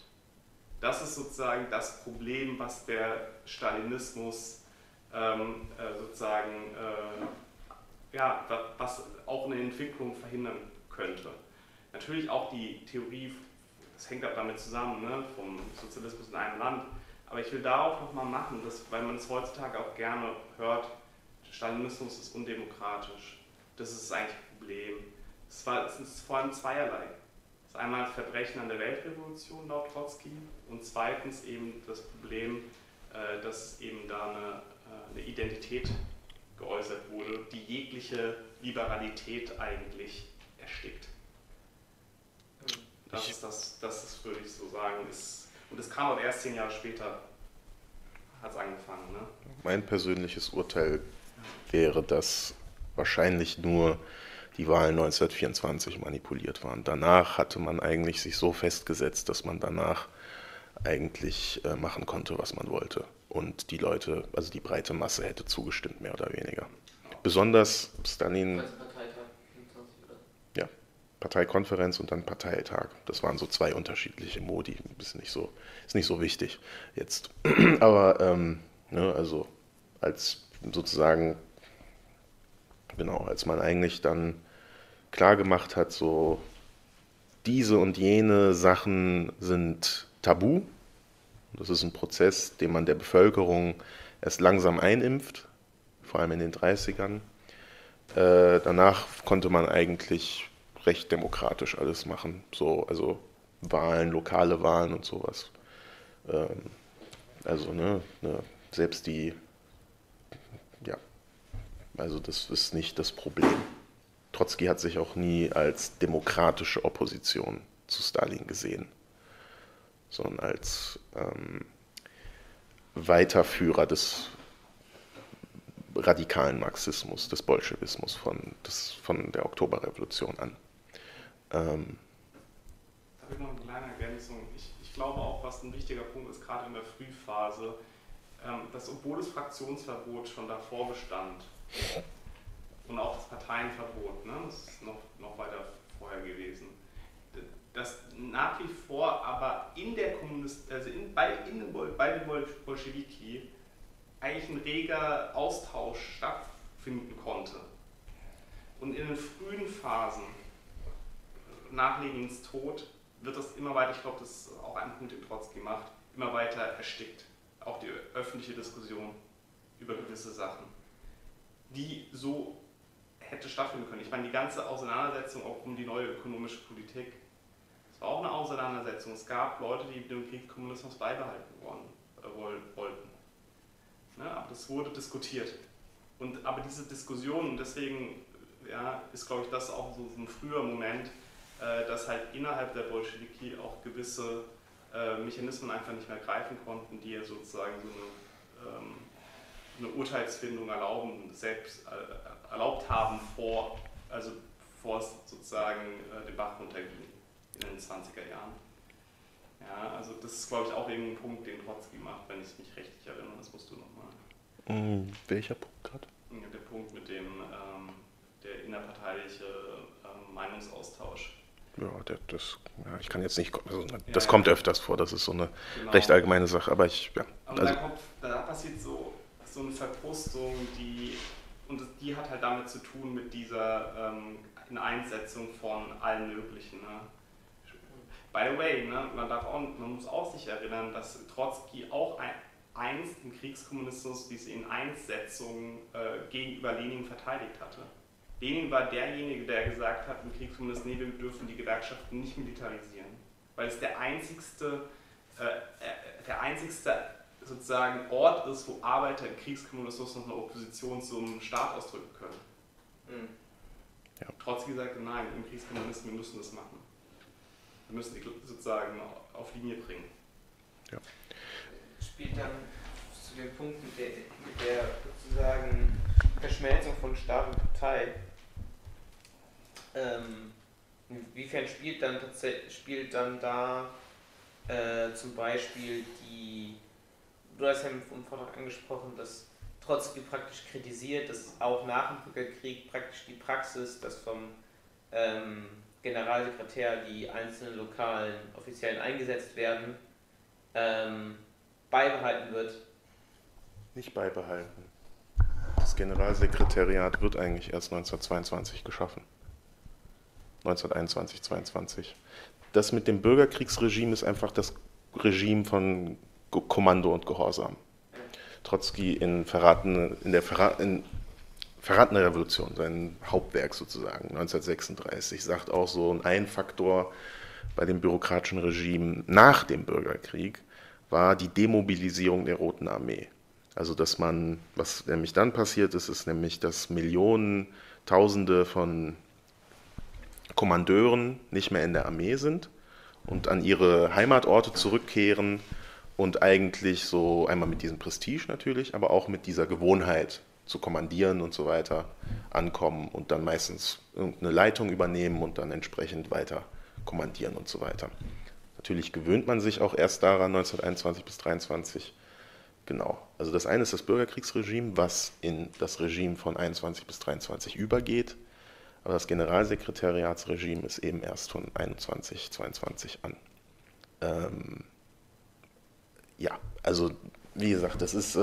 das ist sozusagen das Problem, was der Stalinismus was auch eine Entwicklung verhindern könnte. Natürlich auch die Theorie, das hängt auch damit zusammen, ne, vom Sozialismus in einem Land, aber ich will darauf nochmal machen, weil man es heutzutage auch gerne hört, Stalinismus ist undemokratisch. Das ist eigentlich ein Problem. Es ist vor allem zweierlei. Das ist einmal Verbrechen an der Weltrevolution laut Trotzki und zweitens eben das Problem, dass eben da eine Identität geäußert wurde, die jegliche Liberalität eigentlich erstickt. Das würde ich so sagen, ist, und das kam auch erst 10 Jahre später, hat es angefangen. Ne? Mein persönliches Urteil wäre, dass wahrscheinlich nur die Wahlen 1924 manipuliert waren. Danach hatte man eigentlich sich so festgesetzt, dass man danach eigentlich machen konnte, was man wollte. Und die Leute, also die breite Masse hätte zugestimmt, mehr oder weniger. Besonders Stalin... Ja, Parteikonferenz und dann Parteitag. Das waren so 2 unterschiedliche Modi. Ist nicht so wichtig jetzt. Aber, ne, also als sozusagen, genau, als man eigentlich dann klar gemacht hat, so diese und jene Sachen sind tabu. Das ist ein Prozess, den man der Bevölkerung erst langsam einimpft, vor allem in den 30ern. Danach konnte man eigentlich recht demokratisch alles machen, so, also Wahlen, lokale Wahlen und sowas. Also selbst also das ist nicht das Problem. Trotzki hat sich auch nie als demokratische Opposition zu Stalin gesehen, sondern als Weiterführer des radikalen Marxismus, des Bolschewismus von der Oktoberrevolution an. Da habe ich noch eine kleine Ergänzung. Ich glaube auch, was ein wichtiger Punkt ist, gerade in der Frühphase, dass obwohl das Fraktionsverbot schon davor bestand und auch das Parteienverbot, ne, das ist noch weiter vorher gewesen, dass nach wie vor aber bei den Bolschewiki eigentlich ein reger Austausch stattfinden konnte. Und in den frühen Phasen, nach Lenins Tod, wird das immer weiter, ich glaube, das ist auch ein Punkt, den Trotzki macht, immer weiter erstickt. Auch die öffentliche Diskussion über gewisse Sachen, die so hätte stattfinden können. Ich meine, die ganze Auseinandersetzung auch um die neue ökonomische Politik, das war auch eine Auseinandersetzung. Es gab Leute, die den Kriegskommunismus beibehalten wollten. Ne? Aber das wurde diskutiert. Aber diese Diskussion, und deswegen ist, glaube ich, das auch so ein früher Moment, dass halt innerhalb der Bolschewiki auch gewisse Mechanismen einfach nicht mehr greifen konnten, die ja sozusagen so eine eine Urteilsfindung erlaubt haben, also bevor es sozusagen den Bach runterging in den 20er Jahren. Ja, also das ist, glaube ich, auch irgendein Punkt, den Trotzki macht, wenn ich mich richtig erinnere. Das musst du nochmal. Welcher Punkt gerade? Der Punkt mit dem der innerparteiliche Meinungsaustausch. Ja, ich kann jetzt nicht, das kommt öfters vor, das ist so eine recht allgemeine Sache, aber Aber da passiert so eine Verkrustung, die hat halt damit zu tun mit dieser Einsetzung von allen möglichen. Ne? By the way, ne, man muss auch sich erinnern, dass Trotzki auch einst im Kriegskommunismus diese Ineinsetzung gegenüber Lenin verteidigt hatte. Lenin war derjenige, der gesagt hat im Kriegskommunismus, nee, wir dürfen die Gewerkschaften nicht militarisieren, weil es der einzigste sozusagen Ort ist, wo Arbeiter im Kriegskommunismus noch eine Opposition zum Staat ausdrücken können. Ja. Trotzki sagte, nein, im Kriegskommunismus, wir müssen das machen. Wir müssen die sozusagen auf Linie bringen. Ja. Spielt dann zu dem Punkt mit der sozusagen Verschmelzung von Staat und Partei, inwiefern spielt dann da zum Beispiel du hast ja im Vortrag angesprochen, dass Trotzki praktisch kritisiert, dass auch nach dem Bürgerkrieg praktisch die Praxis, dass vom Generalsekretär die einzelnen lokalen Offiziellen eingesetzt werden, beibehalten wird. Nicht beibehalten. Das Generalsekretariat wird eigentlich erst 1922 geschaffen. 1921, 22. Das mit dem Bürgerkriegsregime ist einfach das Regime von Kommando und Gehorsam. Trotzki in Verratene Revolution, sein Hauptwerk sozusagen, 1936, sagt auch so, ein Faktor bei dem bürokratischen Regime nach dem Bürgerkrieg war die Demobilisierung der Roten Armee. Also was nämlich dann passiert ist, ist nämlich, dass Millionen, Tausende von Kommandeuren nicht mehr in der Armee sind und an ihre Heimatorte zurückkehren und eigentlich so einmal mit diesem Prestige natürlich, aber auch mit dieser Gewohnheit zu kommandieren und so weiter ankommen und dann meistens irgendeine Leitung übernehmen und dann entsprechend weiter kommandieren und so weiter. Natürlich gewöhnt man sich auch erst daran 1921 bis 1923. Genau. Also das eine ist das Bürgerkriegsregime, was in das Regime von 21 bis 23 übergeht, aber das Generalsekretariatsregime ist eben erst von 21, 22 an. Ja, also wie gesagt, das ist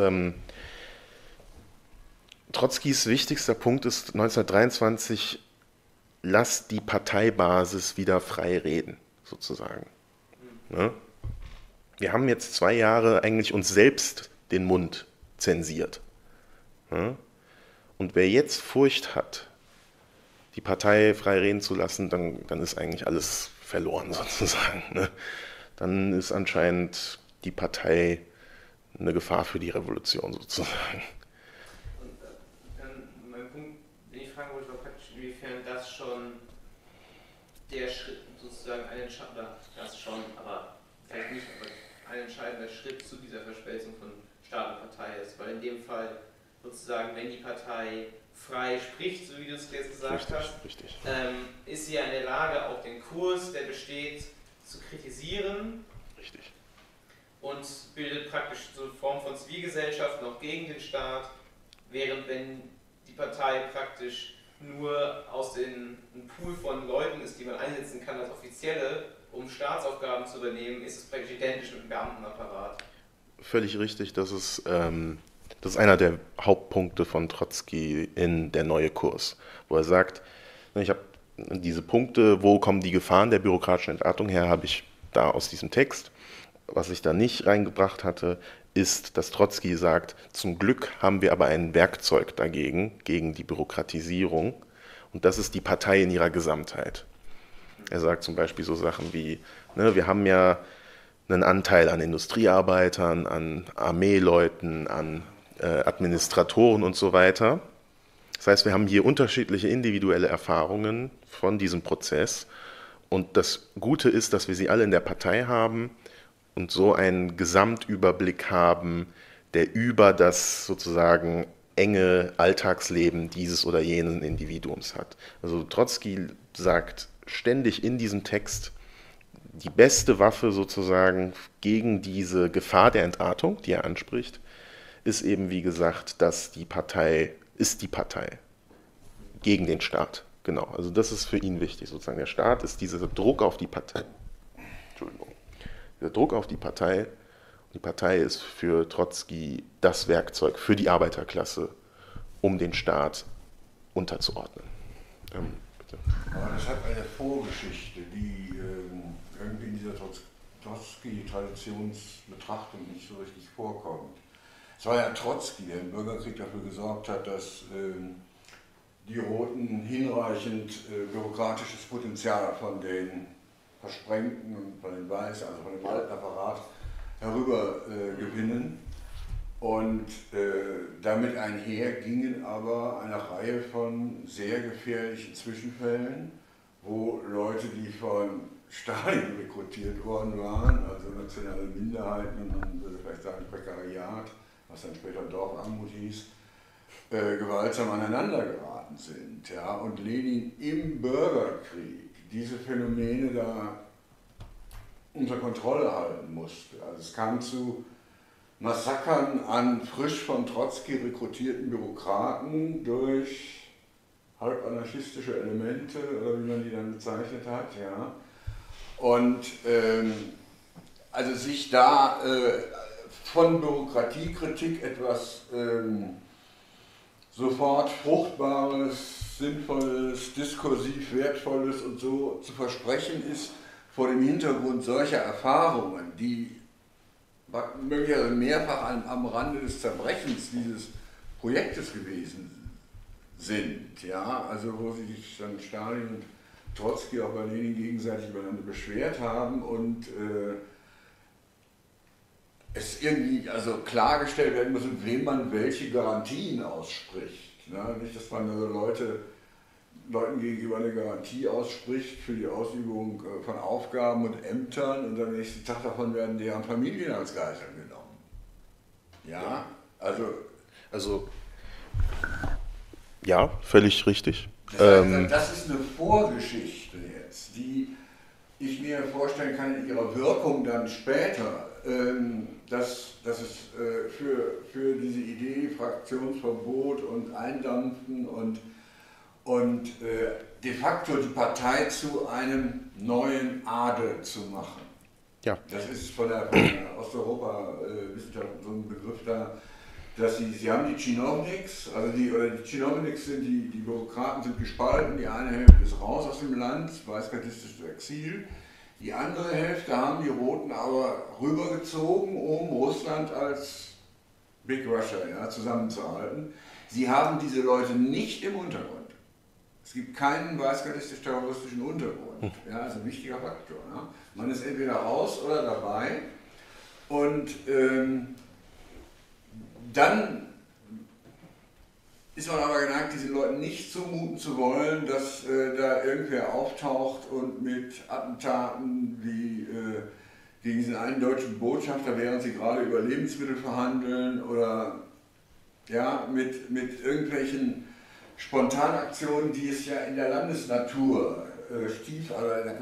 Trotzkis wichtigster Punkt ist 1923, lass die Parteibasis wieder frei reden, sozusagen. Ne? Wir haben jetzt 2 Jahre eigentlich uns selbst den Mund zensiert. Ne? Und wer jetzt Furcht hat, die Partei frei reden zu lassen, dann ist eigentlich alles verloren, sozusagen. Ne? Dann ist anscheinend die Partei eine Gefahr für die Revolution, sozusagen. Inwiefern das schon der Schritt sozusagen ein entscheidender Schritt zu dieser Verschmelzung von Staat und Partei ist, weil in dem Fall sozusagen, wenn die Partei frei spricht, so wie du es jetzt gesagt hast, ist sie ja in der Lage, auch den Kurs, der besteht, zu kritisieren. Richtig. Und bildet praktisch so eine Form von Zivilgesellschaft noch gegen den Staat, während wenn die Partei praktisch nur aus einem Pool von Leuten ist, die man einsetzen kann als Offizielle, um Staatsaufgaben zu übernehmen, ist es praktisch identisch mit dem Beamtenapparat. Völlig richtig, das ist einer der Hauptpunkte von Trotzki in Der neue Kurs, wo er sagt, ich habe diese Punkte, wo kommen die Gefahren der bürokratischen Entartung her, habe ich da aus diesem Text. Was ich da nicht reingebracht hatte, ist, dass Trotzki sagt, zum Glück haben wir aber ein Werkzeug dagegen, gegen die Bürokratisierung, und das ist die Partei in ihrer Gesamtheit. Er sagt zum Beispiel so Sachen wie, wir haben ja einen Anteil an Industriearbeitern, an Armeeleuten, an Administratoren und so weiter. Das heißt, wir haben hier unterschiedliche individuelle Erfahrungen von diesem Prozess, und das Gute ist, dass wir sie alle in der Partei haben und so einen Gesamtüberblick haben, der über das sozusagen enge Alltagsleben dieses oder jenen Individuums hat. Also Trotzki sagt ständig in diesem Text, die beste Waffe sozusagen gegen diese Gefahr der Entartung, die er anspricht, ist eben, wie gesagt, dass die Partei ist die Partei gegen den Staat. Genau, also das ist für ihn wichtig. Sozusagen der Staat ist dieser Druck auf die Partei. Entschuldigung. Der Druck auf die Partei. Die Partei ist für Trotzki das Werkzeug für die Arbeiterklasse, um den Staat unterzuordnen. Bitte. Aber das hat eine Vorgeschichte, die irgendwie in dieser Trotzki-Traditionsbetrachtung nicht so richtig vorkommt. Es war ja Trotzki, der im Bürgerkrieg dafür gesorgt hat, dass die Roten hinreichend bürokratisches Potenzial von den Versprengten und von den Weißen, also von dem alten Apparat, herüber gewinnen. Und damit einher gingen aber eine Reihe von sehr gefährlichen Zwischenfällen, wo Leute, die von Stalin rekrutiert worden waren, also nationale Minderheiten, man würde vielleicht sagen Prekariat, was dann später Dorfarmut hieß, gewaltsam aneinander geraten sind. Ja? Und Lenin im Bürgerkrieg diese Phänomene da unter Kontrolle halten musste. Also es kam zu Massakern an frisch von Trotzki rekrutierten Bürokraten durch halbanarchistische Elemente, oder wie man die dann bezeichnet hat. Ja. Und also sich da von Bürokratiekritik etwas sofort Fruchtbares, Sinnvolles, diskursiv Wertvolles und so zu versprechen ist, vor dem Hintergrund solcher Erfahrungen, die möglicherweise mehrfach am Rande des Zerbrechens dieses Projektes gewesen sind, ja, also wo sich dann Stalin und Trotzki auch bei Lenin gegenseitig übereinander beschwert haben und es irgendwie also klargestellt werden muss, wem man welche Garantien ausspricht. Ne? Nicht, dass man also Leuten gegenüber eine Garantie ausspricht für die Ausübung von Aufgaben und Ämtern und am nächsten Tag davon werden deren Familien als Geiseln genommen. Ja, also ja, völlig richtig. Das ist eine Vorgeschichte jetzt, die ich mir vorstellen kann in ihrer Wirkung dann später, dass es für diese Idee Fraktionsverbot und Eindampfen und de facto die Partei zu einem neuen Adel zu machen. Ja. Das ist von der Osteuropa-Wissenschaft so ein Begriff da, dass sie haben die Tchinovniks, also die Tchinovniks sind die Bürokraten sind gespalten, die eine Hälfte ist raus aus dem Land, weißgardistisches Exil, die andere Hälfte haben die Roten aber rübergezogen, um Russland als Big Russia zusammenzuhalten. Sie haben diese Leute nicht im Untergrund. Es gibt keinen weißgardistisch-terroristischen Untergrund. Ja, das ist ein wichtiger Faktor. Ja. Man ist entweder raus oder dabei. Und dann ist man aber geneigt, diesen Leuten nicht zumuten zu wollen, dass da irgendwer auftaucht und mit Attentaten wie gegen diesen einen deutschen Botschafter, während sie gerade über Lebensmittel verhandeln, oder ja, mit irgendwelchen Spontanaktionen, die es ja in der Landesnatur also in der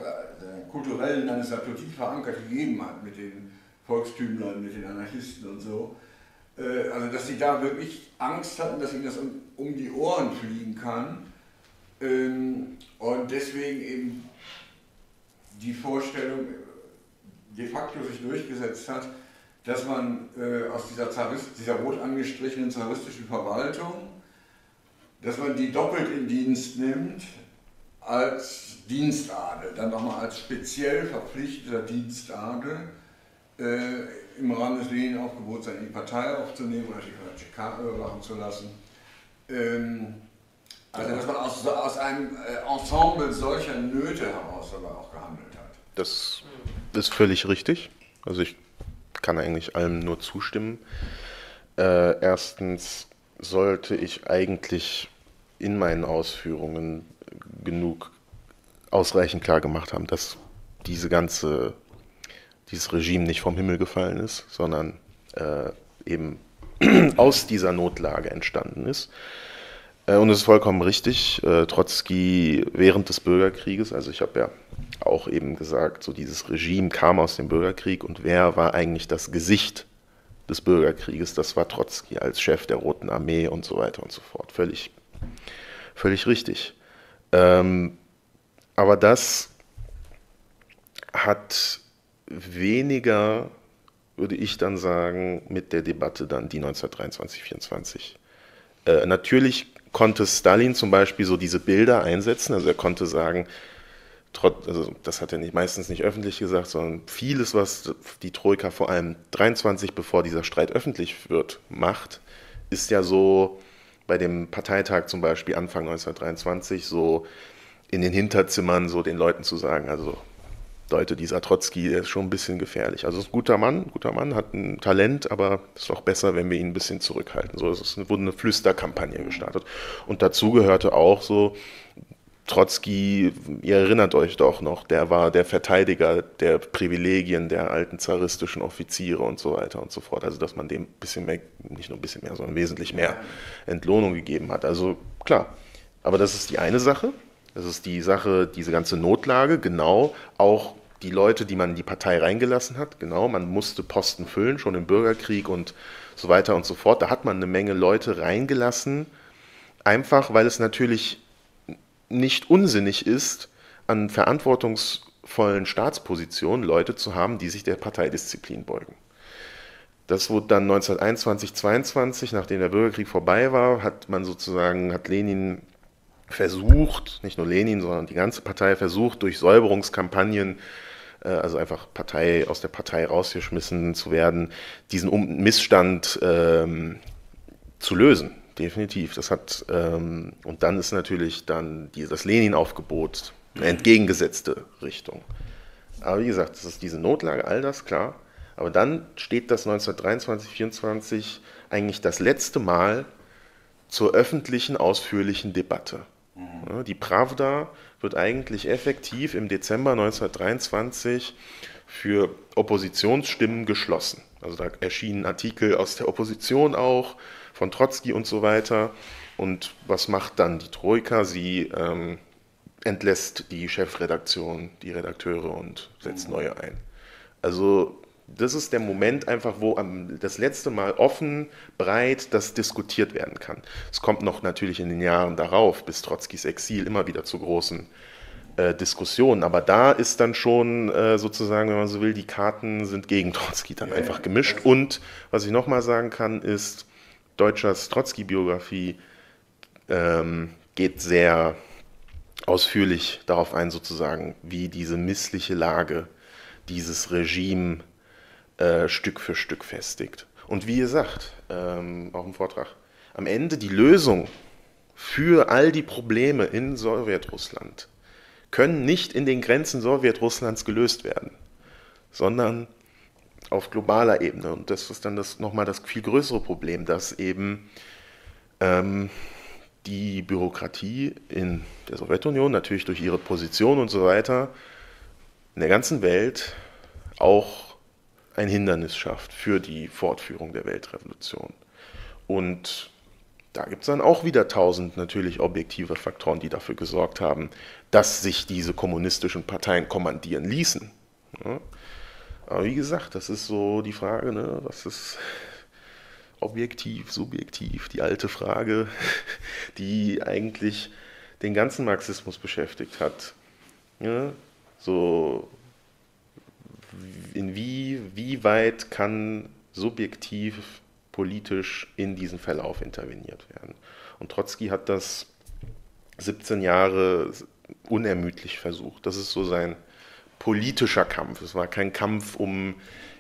kulturellen Landesnatur tief verankert gegeben hat, mit den Volkstümlern, mit den Anarchisten und so. Also dass sie da wirklich Angst hatten, dass ihnen das um die Ohren fliegen kann und deswegen eben die Vorstellung de facto sich durchgesetzt hat, dass man aus dieser rot angestrichenen zaristischen Verwaltung, dass man die doppelt in Dienst nimmt als Dienstadel, dann nochmal als speziell verpflichteter Dienstadel im Rahmen des Lenin-Aufgebots in die Partei aufzunehmen oder die Karte überwachen zu lassen. Also dass man aus einem Ensemble solcher Nöte heraus aber auch gehandelt hat. Das ist völlig richtig. Also ich kann eigentlich allem nur zustimmen. Erstens sollte ich eigentlich in meinen Ausführungen ausreichend klar gemacht haben, dass dieses Regime nicht vom Himmel gefallen ist, sondern eben aus dieser Notlage entstanden ist. Und es ist vollkommen richtig, Trotzki während des Bürgerkrieges, also ich habe ja auch eben gesagt, so dieses Regime kam aus dem Bürgerkrieg und wer war eigentlich das Gesicht des Bürgerkrieges? Das war Trotzki als Chef der Roten Armee und so weiter und so fort. Völlig richtig. Aber das hat weniger, würde ich dann sagen, mit der Debatte dann, die 1923, 24. Natürlich konnte Stalin zum Beispiel so diese Bilder einsetzen, also er konnte sagen, also das hat er meistens nicht öffentlich gesagt, sondern vieles, was die Troika vor allem 23, bevor dieser Streit öffentlich wird, macht, ist ja so bei dem Parteitag zum Beispiel Anfang 1923 so in den Hinterzimmern so den Leuten zu sagen, also Leute, dieser Trotzki, der ist schon ein bisschen gefährlich. Also ist ein guter Mann, hat ein Talent, aber es ist auch besser, wenn wir ihn ein bisschen zurückhalten. So, wurde eine Flüsterkampagne gestartet. Und dazu gehörte auch so, Trotzki, ihr erinnert euch doch noch, der war der Verteidiger der Privilegien der alten zaristischen Offiziere und so weiter und so fort. Also dass man dem ein bisschen mehr, nicht nur ein bisschen mehr, sondern wesentlich mehr Entlohnung gegeben hat. Also klar, aber das ist die eine Sache. Das ist die Sache, diese ganze Notlage, genau, auch die Leute, die man in die Partei reingelassen hat, genau, man musste Posten füllen, schon im Bürgerkrieg und so weiter und so fort. Da hat man eine Menge Leute reingelassen, einfach weil es natürlich nicht unsinnig ist, an verantwortungsvollen Staatspositionen Leute zu haben, die sich der Parteidisziplin beugen. Das wurde dann 1921, 22, nachdem der Bürgerkrieg vorbei war, hat Lenin versucht, nicht nur Lenin, sondern die ganze Partei versucht, durch Säuberungskampagnen, also einfach aus der Partei rausgeschmissen zu werden, diesen Missstand zu lösen. Definitiv. Das hat, und dann ist natürlich dann das Lenin-Aufgebot eine entgegengesetzte Richtung. Aber wie gesagt, das ist diese Notlage, all das, klar. Aber dann steht das 1923, 24 eigentlich das letzte Mal zur öffentlichen, ausführlichen Debatte. Ja, die Pravda wird eigentlich effektiv im Dezember 1923 für Oppositionsstimmen geschlossen. Also da erschienen Artikel aus der Opposition auch, von Trotzki und so weiter. Und was macht dann die Troika? Sie entlässt die Chefredaktion, die Redakteure und setzt neue ein. Also das ist der Moment einfach, wo das letzte Mal offen, breit das diskutiert werden kann. Es kommt noch natürlich in den Jahren darauf, bis Trotzkis Exil, immer wieder zu großen Diskussionen. Aber da ist dann schon sozusagen, wenn man so will, die Karten sind gegen Trotzki dann einfach gemischt. Und was ich nochmal sagen kann, ist, Deutschers Trotzki-Biografie geht sehr ausführlich darauf ein, sozusagen, wie diese missliche Lage dieses Regime Stück für Stück festigt. Und wie gesagt, auch im Vortrag, am Ende die Lösung für all die Probleme in Sowjetrussland können nicht in den Grenzen Sowjetrusslands gelöst werden, sondern auf globaler Ebene. Und das ist dann nochmal das viel größere Problem, dass eben die Bürokratie in der Sowjetunion, natürlich durch ihre Position und so weiter, in der ganzen Welt auch ein Hindernis schafft für die Fortführung der Weltrevolution. Und da gibt es dann auch wieder 1000 natürlich objektive Faktoren, die dafür gesorgt haben, dass sich diese kommunistischen Parteien kommandieren ließen. Ja. Aber wie gesagt, das ist so die Frage, ne, was ist objektiv, subjektiv, die alte Frage, die eigentlich den ganzen Marxismus beschäftigt hat. Ja, so wie weit kann subjektiv politisch in diesen Verlauf interveniert werden. Und Trotzki hat das 17 Jahre unermüdlich versucht. Das ist so sein politischer Kampf. Es war kein Kampf um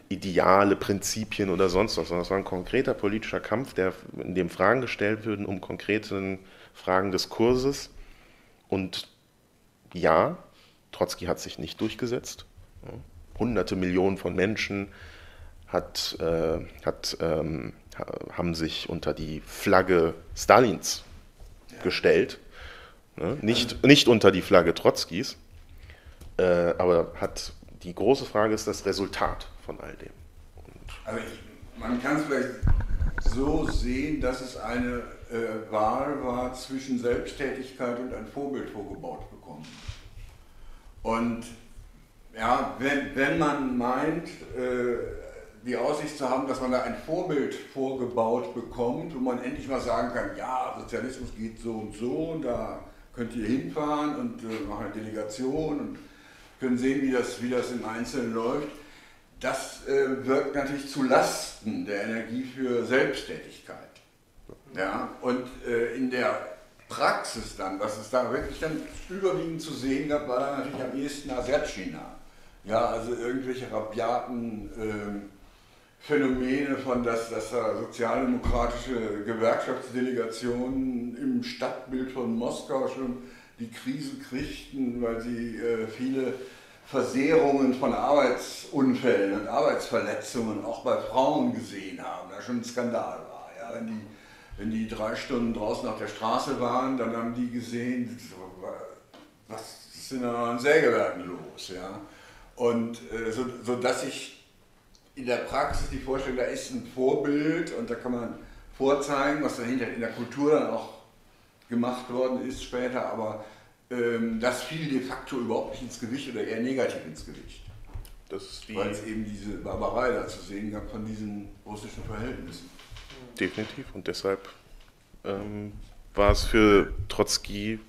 Ideale, Prinzipien oder sonst was, sondern es war ein konkreter politischer Kampf, in dem Fragen gestellt würden um konkrete Fragen des Kurses. Und ja, Trotzki hat sich nicht durchgesetzt. Hunderte Millionen von Menschen haben sich unter die Flagge Stalins gestellt, ne? Nicht unter die Flagge Trotzkis, aber die große Frage ist das Resultat von all dem. Aber man kann es vielleicht so sehen, dass es eine Wahl war zwischen Selbsttätigkeit und ein Vorbild vorgebaut bekommen. Und ja, wenn man meint, die Aussicht zu haben, dass man da ein Vorbild vorgebaut bekommt, wo man endlich mal sagen kann, ja, Sozialismus geht so und da könnt ihr hinfahren und machen eine Delegation und können sehen, wie das im Einzelnen läuft. Das wirkt natürlich zu Lasten der Energie für Selbsttätigkeit. Ja? Und in der Praxis dann, was es da wirklich dann überwiegend zu sehen gab, war dann natürlich am ehesten Asertschina. Ja, also irgendwelche rabiaten Phänomene von, dass da sozialdemokratische Gewerkschaftsdelegationen im Stadtbild von Moskau schon die Krise kriegten, weil sie viele Versehrungen von Arbeitsunfällen und Arbeitsverletzungen auch bei Frauen gesehen haben, da schon ein Skandal war. Ja? Wenn die 3 Stunden draußen auf der Straße waren, dann haben die gesehen, was ist denn da an Sägewerken los? Ja? Und so dass ich in der Praxis die Vorstellung, da ist ein Vorbild und da kann man vorzeigen, was dahinter in der Kultur dann auch gemacht worden ist später, aber das fiel de facto überhaupt nicht ins Gewicht oder eher negativ ins Gewicht. Weil es eben diese Barbarei da zu sehen gab von diesen russischen Verhältnissen. Definitiv, und deshalb war es für Trotzki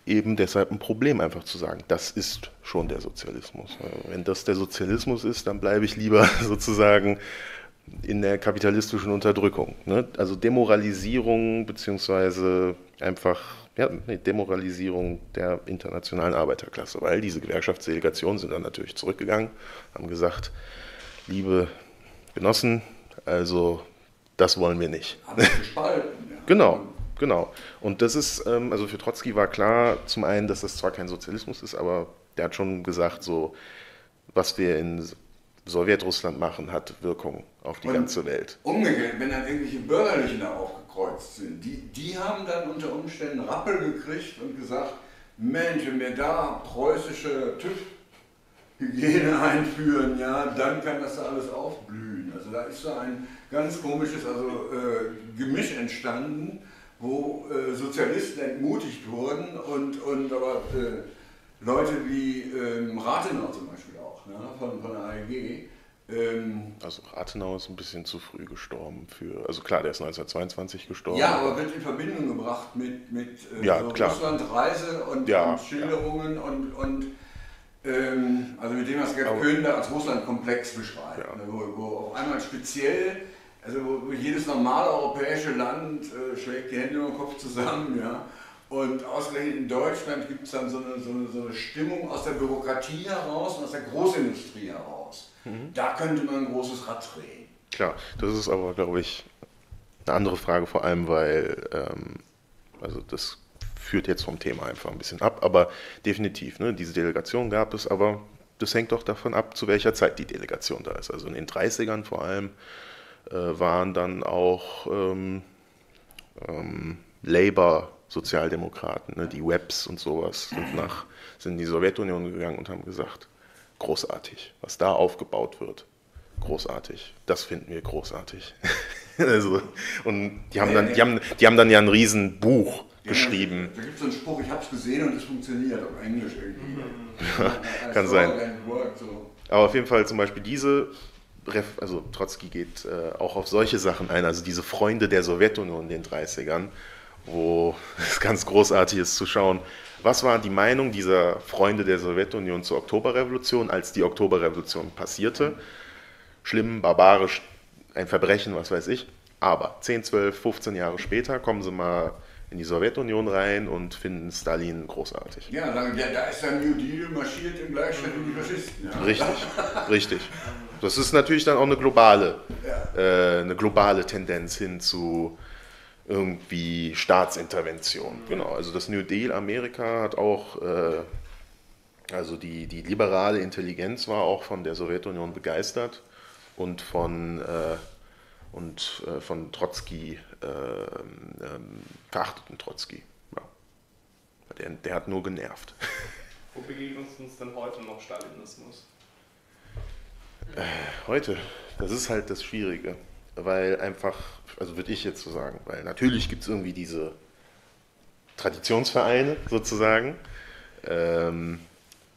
eben deshalb ein Problem, einfach zu sagen, das ist schon der Sozialismus. Wenn das der Sozialismus ist, dann bleibe ich lieber sozusagen in der kapitalistischen Unterdrückung. Ne? Also Demoralisierung beziehungsweise einfach Demoralisierung der internationalen Arbeiterklasse, weil diese Gewerkschaftsdelegationen sind dann natürlich zurückgegangen, haben gesagt, liebe Genossen, also das wollen wir nicht. Haben sich gespalten. Ja. Genau. Und das ist, also für Trotzki war klar, zum einen, dass das zwar kein Sozialismus ist, aber der hat schon gesagt, so, was wir in Sowjetrussland machen, hat Wirkung auf die ganze Welt. Umgekehrt, wenn dann irgendwelche Bürgerlichen da aufgekreuzt sind, die haben dann unter Umständen Rappel gekriegt und gesagt, Mensch, wenn wir da preußische TÜV-Hygiene einführen, ja, dann kann das da alles aufblühen. Also da ist so ein ganz komisches Gemisch entstanden, wo Sozialisten entmutigt wurden und aber Leute wie Rathenau zum Beispiel auch, ne, von der AEG. Also Rathenau ist ein bisschen zu früh gestorben für, also klar, der ist 1922 gestorben. Ja, aber wird in Verbindung gebracht mit Russlandreise und Schilderungen und also mit dem, was Gerd Köhn als Russlandkomplex beschreibt, ne, wo auf einmal speziell, also wo jedes normale europäische Land schlägt die Hände über den Kopf zusammen, ja. Und ausgerechnet in Deutschland gibt es dann so eine Stimmung aus der Bürokratie heraus und aus der Großindustrie heraus. Da könnte man ein großes Rad drehen. Klar, das ist aber, glaube ich, eine andere Frage, vor allem, weil, also das führt jetzt vom Thema einfach ein bisschen ab, aber definitiv, ne, diese Delegation gab es, aber das hängt doch davon ab, zu welcher Zeit die Delegation da ist. Also in den 30ern vor allem waren dann auch Labour-Sozialdemokraten, ne, die Webs und sowas, sind in die Sowjetunion gegangen und haben gesagt, großartig, was da aufgebaut wird, großartig, das finden wir großartig. Also, und die haben dann ja ein riesen Buch geschrieben. Da gibt es so einen Spruch, ich habe es gesehen und es funktioniert, auf Englisch irgendwie. Kann sein. Aber auf jeden Fall zum Beispiel also Trotzki geht auch auf solche Sachen ein, also diese Freunde der Sowjetunion in den 30ern, wo es ganz großartig ist zu schauen, was war die Meinung dieser Freunde der Sowjetunion zur Oktoberrevolution, als die Oktoberrevolution passierte. Schlimm, barbarisch, ein Verbrechen, was weiß ich. Aber 10, 12, 15 Jahre später kommen sie mal in die Sowjetunion rein und finden Stalin großartig. Ja, da ist der New Deal marschiert im Gleichstand wie die Faschisten. Ja. Richtig. Das ist natürlich dann auch eine globale Tendenz hin zu irgendwie Staatsintervention. Genau, also das New Deal Amerika hat auch, also die liberale Intelligenz war auch von der Sowjetunion begeistert und von Trotzki, verachteten Trotzki. Ja. Der hat nur genervt. Wo begegnet uns denn heute noch Stalinismus? Heute? Das ist halt das Schwierige, weil einfach, also würde ich jetzt so sagen, weil natürlich gibt es irgendwie diese Traditionsvereine sozusagen,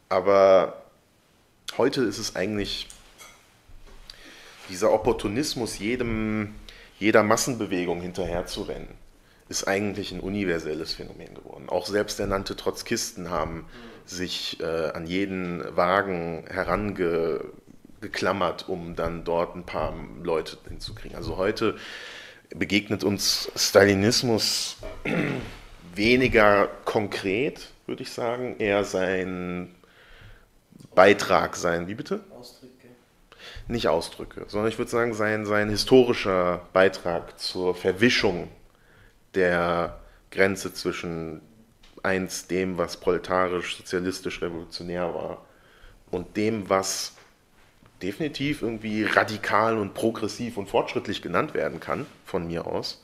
aber heute ist es eigentlich dieser Opportunismus, jeder Massenbewegung hinterherzurennen, ist eigentlich ein universelles Phänomen geworden. Auch selbsternannte Trotzkisten haben sich an jeden Wagen herangeklammert, um dann dort ein paar Leute hinzukriegen. Also heute begegnet uns Stalinismus weniger konkret, würde ich sagen, eher sein Beitrag, wie bitte? Ausdrücke. Nicht Ausdrücke, sondern ich würde sagen, sein historischer Beitrag zur Verwischung der Grenze zwischen dem, was proletarisch, sozialistisch, revolutionär war, und dem, was definitiv irgendwie radikal und progressiv und fortschrittlich genannt werden kann, von mir aus,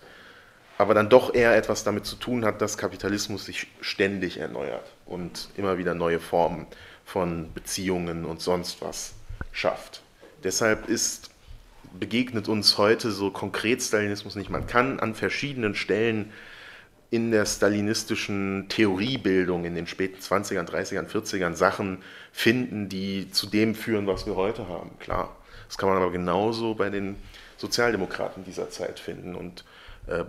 aber dann doch eher etwas damit zu tun hat, dass Kapitalismus sich ständig erneuert und immer wieder neue Formen von Beziehungen und sonst was schafft. Deshalb begegnet uns heute so konkret Stalinismus nicht. Man kann an verschiedenen Stellen in der stalinistischen Theoriebildung in den späten 20ern, 30ern, 40ern Sachen finden, die zu dem führen, was wir heute haben. Klar, das kann man aber genauso bei den Sozialdemokraten dieser Zeit finden und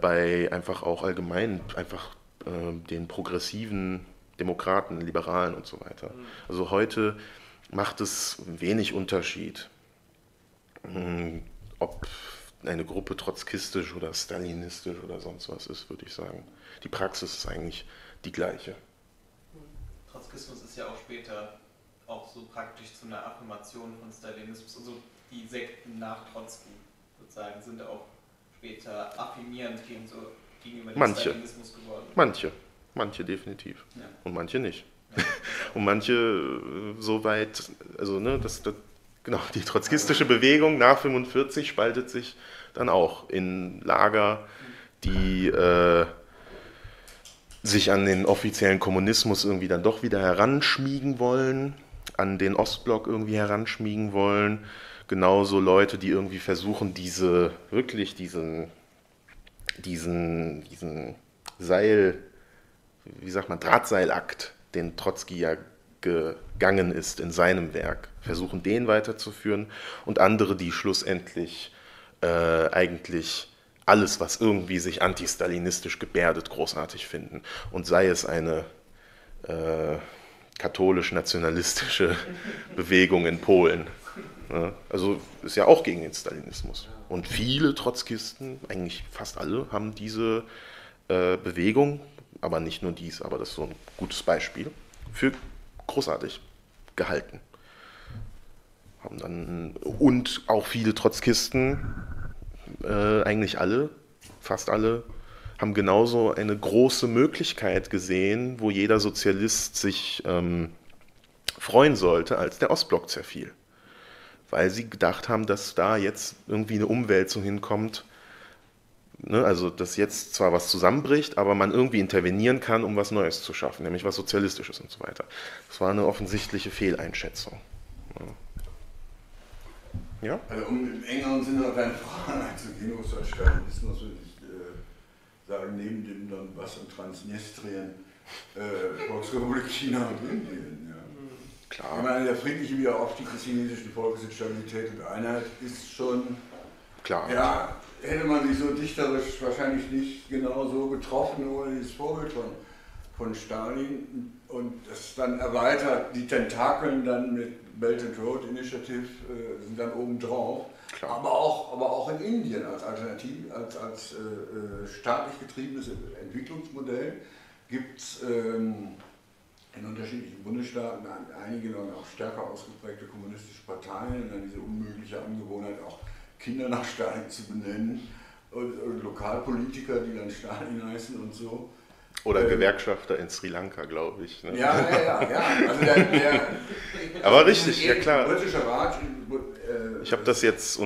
bei einfach auch allgemein einfach den progressiven Demokraten, Liberalen und so weiter. Also heute macht es wenig Unterschied, ob eine Gruppe trotzkistisch oder stalinistisch oder sonst was ist, würde ich sagen. Die Praxis ist eigentlich die gleiche. Trotzkismus ist ja auch später auch so praktisch zu einer Affirmation von Stalinismus. Also die Sekten nach Trotzki sozusagen sind auch später affirmierend gegenüber dem Stalinismus geworden. Manche definitiv. Ja. Und manche nicht. Ja. Und manche so weit, also genau, die trotzkistische Bewegung nach 45 spaltet sich dann auch in Lager, die sich an den offiziellen Kommunismus irgendwie dann doch wieder heranschmiegen wollen, an den Ostblock irgendwie heranschmiegen wollen. Genauso Leute, die irgendwie versuchen, diesen Drahtseilakt, den Trotzki ja gegangen ist in seinem Werk, versuchen den weiterzuführen, und andere, die schlussendlich eigentlich alles, was irgendwie sich antistalinistisch gebärdet, großartig finden. Und sei es eine katholisch-nationalistische Bewegung in Polen. Ja, also ist ja auch gegen den Stalinismus. Und viele Trotzkisten, eigentlich fast alle, haben diese Bewegung, aber nicht nur dies, aber das ist so ein gutes Beispiel, für großartig gehalten. Und auch viele Trotzkisten, eigentlich alle, fast alle, haben genauso eine große Möglichkeit gesehen, wo jeder Sozialist sich freuen sollte, als der Ostblock zerfiel. Weil sie gedacht haben, dass da jetzt irgendwie eine Umwälzung hinkommt, ne? Also dass jetzt zwar was zusammenbricht, aber man irgendwie intervenieren kann, um was Neues zu schaffen, nämlich was Sozialistisches und so weiter. Das war eine offensichtliche Fehleinschätzung. Ja? Also um im engeren Sinne auf deine Frage einzugehen, wo es der Stalinismus, würde ich sagen, neben dem Donbass und Transnistrien, Volksrepublik China und Indien. Ja. Klar. Ich meine, der friedliche Wiederaufstieg des chinesischen Volkes in Stabilität und Einheit ist schon, Klar. Ja, hätte man sich so dichterisch wahrscheinlich nicht genau so getroffen ohne dieses Vorbild von Stalin, und das dann erweitert, die Tentakeln dann mit Belt and Road Initiative sind dann obendrauf. Klar. Aber auch in Indien als Alternative, als staatlich getriebenes Entwicklungsmodell gibt es in unterschiedlichen Bundesstaaten einige dann auch stärker ausgeprägte kommunistische Parteien und dann diese unmögliche Angewohnheit, auch Kinder nach Stalin zu benennen und Lokalpolitiker, die dann Stalin heißen und so. Oder Gewerkschafter in Sri Lanka, glaube ich. Ne? Ja. Also aber richtig, ja klar. Britischer Rat. Ich habe das jetzt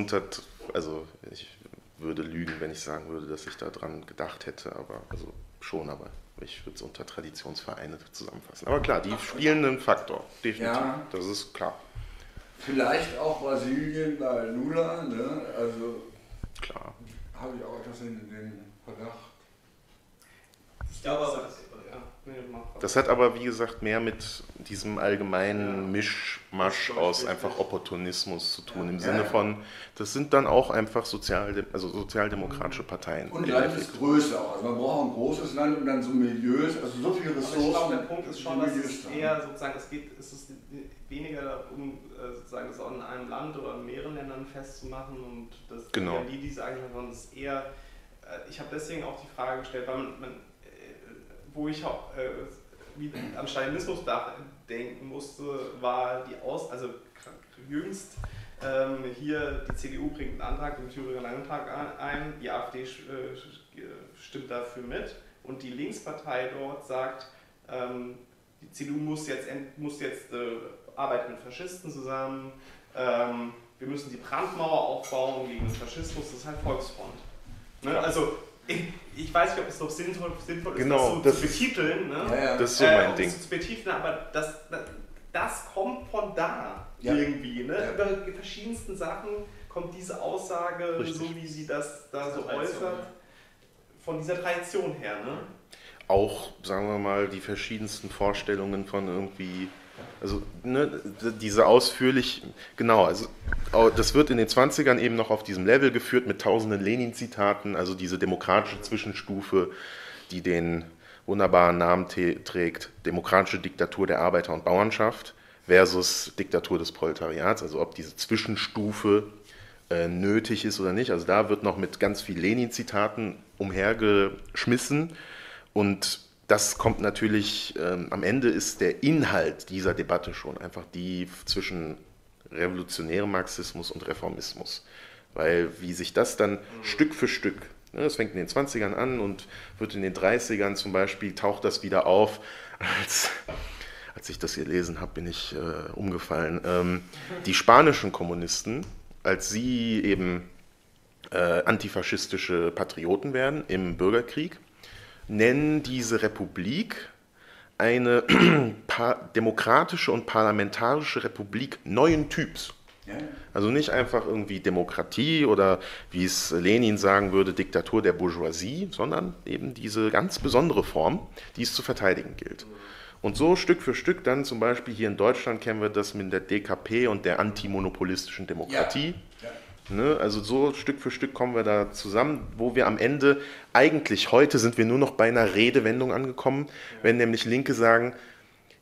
also ich würde lügen, wenn ich sagen würde, dass ich daran gedacht hätte, aber ich würde es unter Traditionsvereine zusammenfassen. Aber klar, die spielen einen Faktor, definitiv. Ja. Das ist klar. Vielleicht auch Brasilien bei Lula, ne? Also Klar. habe ich auch etwas in den Verdacht. Ich glaube aber, Das hat aber, wie gesagt, mehr mit diesem allgemeinen Mischmasch aus einfach Opportunismus zu tun. Im Sinne von, das sind dann auch einfach sozialdemokratische Parteien. Und Land ist größer. Also man braucht ein großes Land und dann so Milieus, also so viele Ressourcen. Aber ich glaube, der Punkt ist schon, dass Milieus es da. eher sozusagen, es ist weniger darum, sozusagen es auch in einem Land oder in mehreren Ländern festzumachen und das Genau. die sagen, sondern es ist eher, ich habe deswegen auch die Frage gestellt, weil wo ich auch an Stalinismus denken musste, war also jüngst hier die CDU bringt einen Antrag im Thüringer Landtag ein, die AfD stimmt dafür mit und die Linkspartei dort sagt, die CDU muss jetzt arbeiten mit Faschisten zusammen, wir müssen die Brandmauer aufbauen gegen den Faschismus, das ist halt Volksfront. Ne? Also ich weiß nicht, ob es noch sinnvoll ist, Genau, das so zu betiteln. Ne? Ja. Das ist so mein Ding. Zu betiteln, aber das kommt von da irgendwie. Ne? Ja. Über die verschiedensten Sachen kommt diese Aussage, Richtig. so wie sie das da so Tradition, äußert, von dieser Tradition her. Ne? Auch, sagen wir mal, die verschiedensten Vorstellungen von irgendwie, also ne, diese ausführlich, genau, also das wird in den 20ern eben noch auf diesem Level geführt mit tausenden Lenin-Zitaten, also diese demokratische Zwischenstufe, die den wunderbaren Namen trägt, demokratische Diktatur der Arbeiter- und Bauernschaft versus Diktatur des Proletariats, also ob diese Zwischenstufe nötig ist oder nicht, also da wird noch mit ganz viel Lenin-Zitaten umhergeschmissen. Und das kommt natürlich, am Ende ist der Inhalt dieser Debatte schon einfach die zwischen revolutionärem Marxismus und Reformismus. Weil wie sich das dann Stück für Stück, ne, das fängt in den 20ern an und wird in den 30ern zum Beispiel, taucht das wieder auf, als ich das gelesen habe, bin ich umgefallen. Die spanischen Kommunisten, als sie eben antifaschistische Patrioten werden im Bürgerkrieg, nennen diese Republik eine demokratische und parlamentarische Republik neuen Typs. Ja. Also nicht einfach irgendwie Demokratie oder, wie es Lenin sagen würde, Diktatur der Bourgeoisie, sondern eben diese ganz besondere Form, die es zu verteidigen gilt. Und so Stück für Stück dann zum Beispiel hier in Deutschland kennen wir das mit der DKP und der antimonopolistischen Demokratie. Ja. Ne, also so Stück für Stück kommen wir da zusammen, wo wir am Ende, eigentlich heute sind wir nur noch bei einer Redewendung angekommen, wenn nämlich Linke sagen,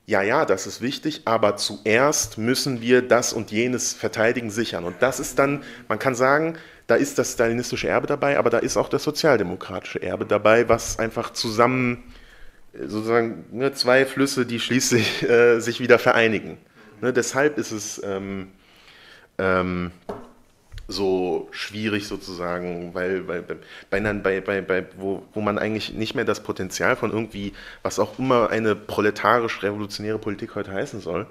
ja, das ist wichtig, aber zuerst müssen wir das und jenes verteidigen, sichern. Und das ist dann, man kann sagen, da ist das stalinistische Erbe dabei, aber da ist auch das sozialdemokratische Erbe dabei, was einfach zusammen, sozusagen, ne, zwei Flüsse, die schließlich sich wieder vereinigen. Ne, deshalb ist es so schwierig sozusagen, weil wo man eigentlich nicht mehr das Potenzial von irgendwie, was auch immer eine proletarisch-revolutionäre Politik heute heißen soll,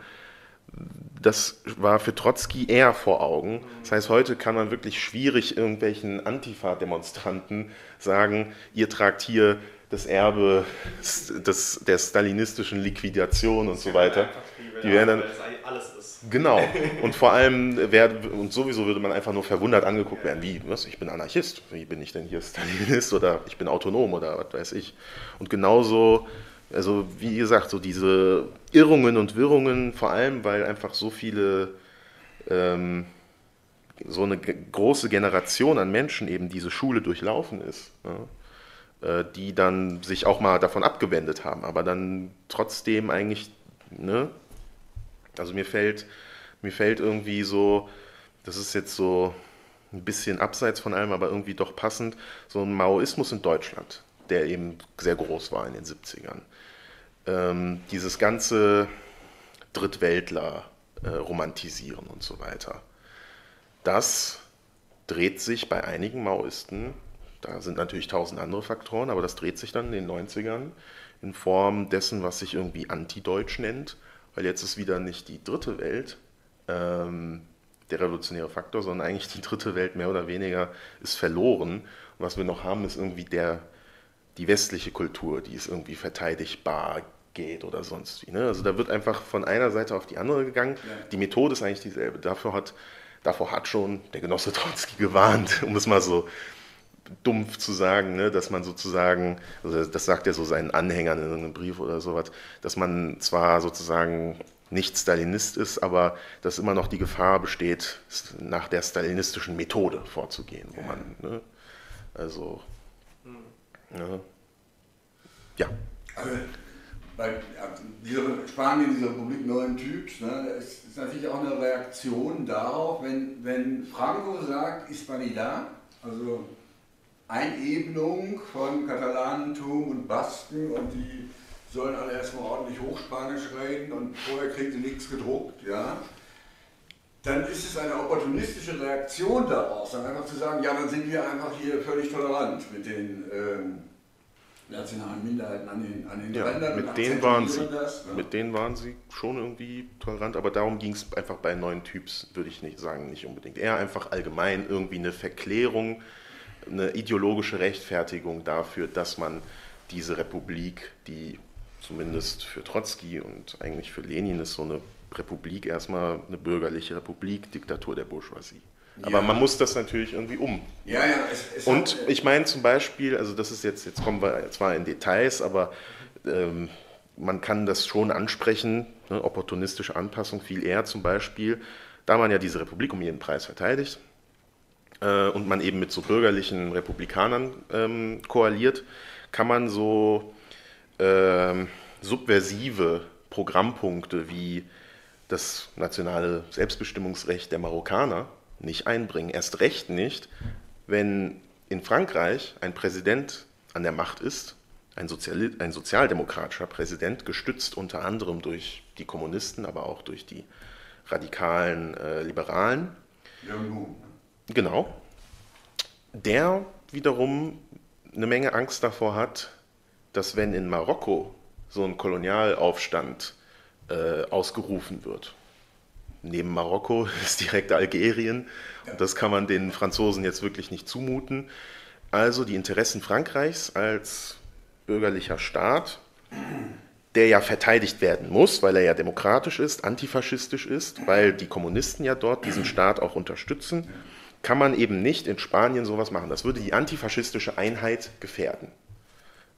das war für Trotzki eher vor Augen. Das heißt, heute kann man wirklich schwierig irgendwelchen Antifa-Demonstranten sagen, ihr tragt hier das Erbe der stalinistischen Liquidation und so weiter. Die werden dann alles ist. Genau. Und vor allem und sowieso würde man einfach nur verwundert angeguckt werden, wie, was, ich bin Anarchist, wie bin ich denn hier Stalinist oder ich bin autonom oder was weiß ich. Und genauso, also wie gesagt, so diese Irrungen und Wirrungen, vor allem, weil einfach so viele, so eine große Generation an Menschen eben diese Schule durchlaufen ist, ja, die dann sich auch mal davon abgewendet haben, aber dann trotzdem eigentlich, ne, also mir fällt irgendwie so, das ist jetzt so ein bisschen abseits von allem, aber irgendwie doch passend, so ein Maoismus in Deutschland, der eben sehr groß war in den 70ern. Dieses ganze Drittweltler romantisieren und so weiter. Das dreht sich bei einigen Maoisten, da sind natürlich 1000 andere Faktoren, aber das dreht sich dann in den 90ern in Form dessen, was sich irgendwie antideutsch nennt, weil jetzt ist wieder nicht die dritte Welt der revolutionäre Faktor, sondern eigentlich die dritte Welt mehr oder weniger ist verloren. Und was wir noch haben, ist irgendwie die westliche Kultur, die ist irgendwie verteidigbar geht oder sonst wie. Ne? Also da wird einfach von einer Seite auf die andere gegangen. Ja. Die Methode ist eigentlich dieselbe. Davor hat schon der Genosse Trotzki gewarnt, um es mal so dumpf zu sagen, ne? Dass man sozusagen, also das sagt er so seinen Anhängern in einem Brief oder sowas, dass man zwar sozusagen nicht Stalinist ist, aber dass immer noch die Gefahr besteht, nach der stalinistischen Methode vorzugehen, wo man, ne? Also, ne? Ja. Also, Spanien, diese Republik neuen Typs, ne, ist natürlich auch eine Reaktion darauf, wenn Franco sagt, Hispanidad, also Einebnung von Katalanentum und Basken, und die sollen alle erstmal ordentlich Hochspanisch reden und vorher kriegen sie nichts gedruckt, ja, dann ist es eine opportunistische Reaktion daraus, dann einfach zu sagen, ja, dann sind wir einfach hier völlig tolerant mit den nationalen Minderheiten an den Ja, Rändern. mit denen waren sie schon irgendwie tolerant, aber darum ging es einfach bei neuen Typs, würde ich nicht sagen, nicht unbedingt. Eher einfach allgemein irgendwie eine Verklärung, eine ideologische Rechtfertigung dafür, dass man diese Republik, die zumindest für Trotzki und eigentlich für Lenin ist so eine Republik erstmal eine bürgerliche Republik, Diktatur der Bourgeoisie. Aber Ja. man muss das natürlich irgendwie Ja, es Und hat, ich meine zum Beispiel, also das ist jetzt kommen wir zwar in Details, aber man kann das schon ansprechen, ne, opportunistische Anpassung viel eher zum Beispiel, da man ja diese Republik um jeden Preis verteidigt und man eben mit so bürgerlichen Republikanern koaliert, kann man so subversive Programmpunkte wie das nationale Selbstbestimmungsrecht der Marokkaner nicht einbringen. Erst recht nicht, wenn in Frankreich ein Präsident an der Macht ist, ein sozialdemokratischer Präsident, gestützt unter anderem durch die Kommunisten, aber auch durch die radikalen Liberalen. ja, nun. Genau. Der wiederum eine Menge Angst davor hat, dass wenn in Marokko so ein Kolonialaufstand ausgerufen wird, neben Marokko ist direkt Algerien, und das kann man den Franzosen jetzt wirklich nicht zumuten. Also die Interessen Frankreichs als bürgerlicher Staat, der ja verteidigt werden muss, weil er ja demokratisch ist, antifaschistisch ist, weil die Kommunisten ja dort diesen Staat auch unterstützen, kann man eben nicht in Spanien sowas machen. Das würde die antifaschistische Einheit gefährden.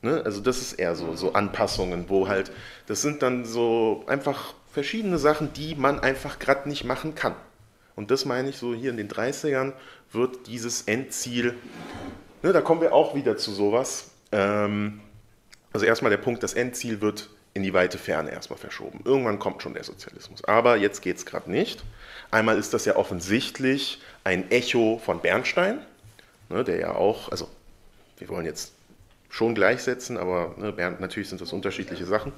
Ne? Also das ist eher so Anpassungen, wo halt, das sind dann so einfach verschiedene Sachen, die man einfach gerade nicht machen kann. Und das meine ich so, hier in den 30ern wird dieses Endziel, ne, da kommen wir auch wieder zu sowas. Also erstmal der Punkt, das Endziel wird in die weite Ferne erstmal verschoben. Irgendwann kommt schon der Sozialismus. Aber jetzt geht es gerade nicht. Einmal ist das ja offensichtlich ein Echo von Bernstein, ne, der ja auch, also wir wollen jetzt schon gleichsetzen, aber ne, natürlich sind das unterschiedliche Sachen.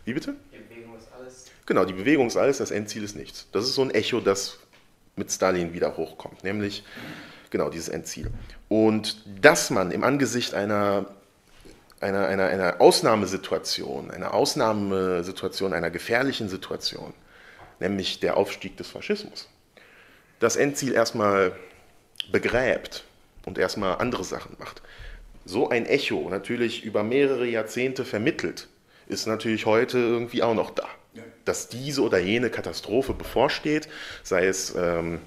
Wie bitte? Die Bewegung ist alles. Genau, die Bewegung ist alles, das Endziel ist nichts. Das ist so ein Echo, das mit Stalin wieder hochkommt, nämlich genau dieses Endziel. Und dass man im Angesicht einer Ausnahmesituation, einer gefährlichen Situation, nämlich der Aufstieg des Faschismus, das Endziel erstmal begräbt und erstmal andere Sachen macht. So ein Echo, natürlich über mehrere Jahrzehnte vermittelt, ist natürlich heute irgendwie auch noch da. Ja. Dass diese oder jene Katastrophe bevorsteht, sei es der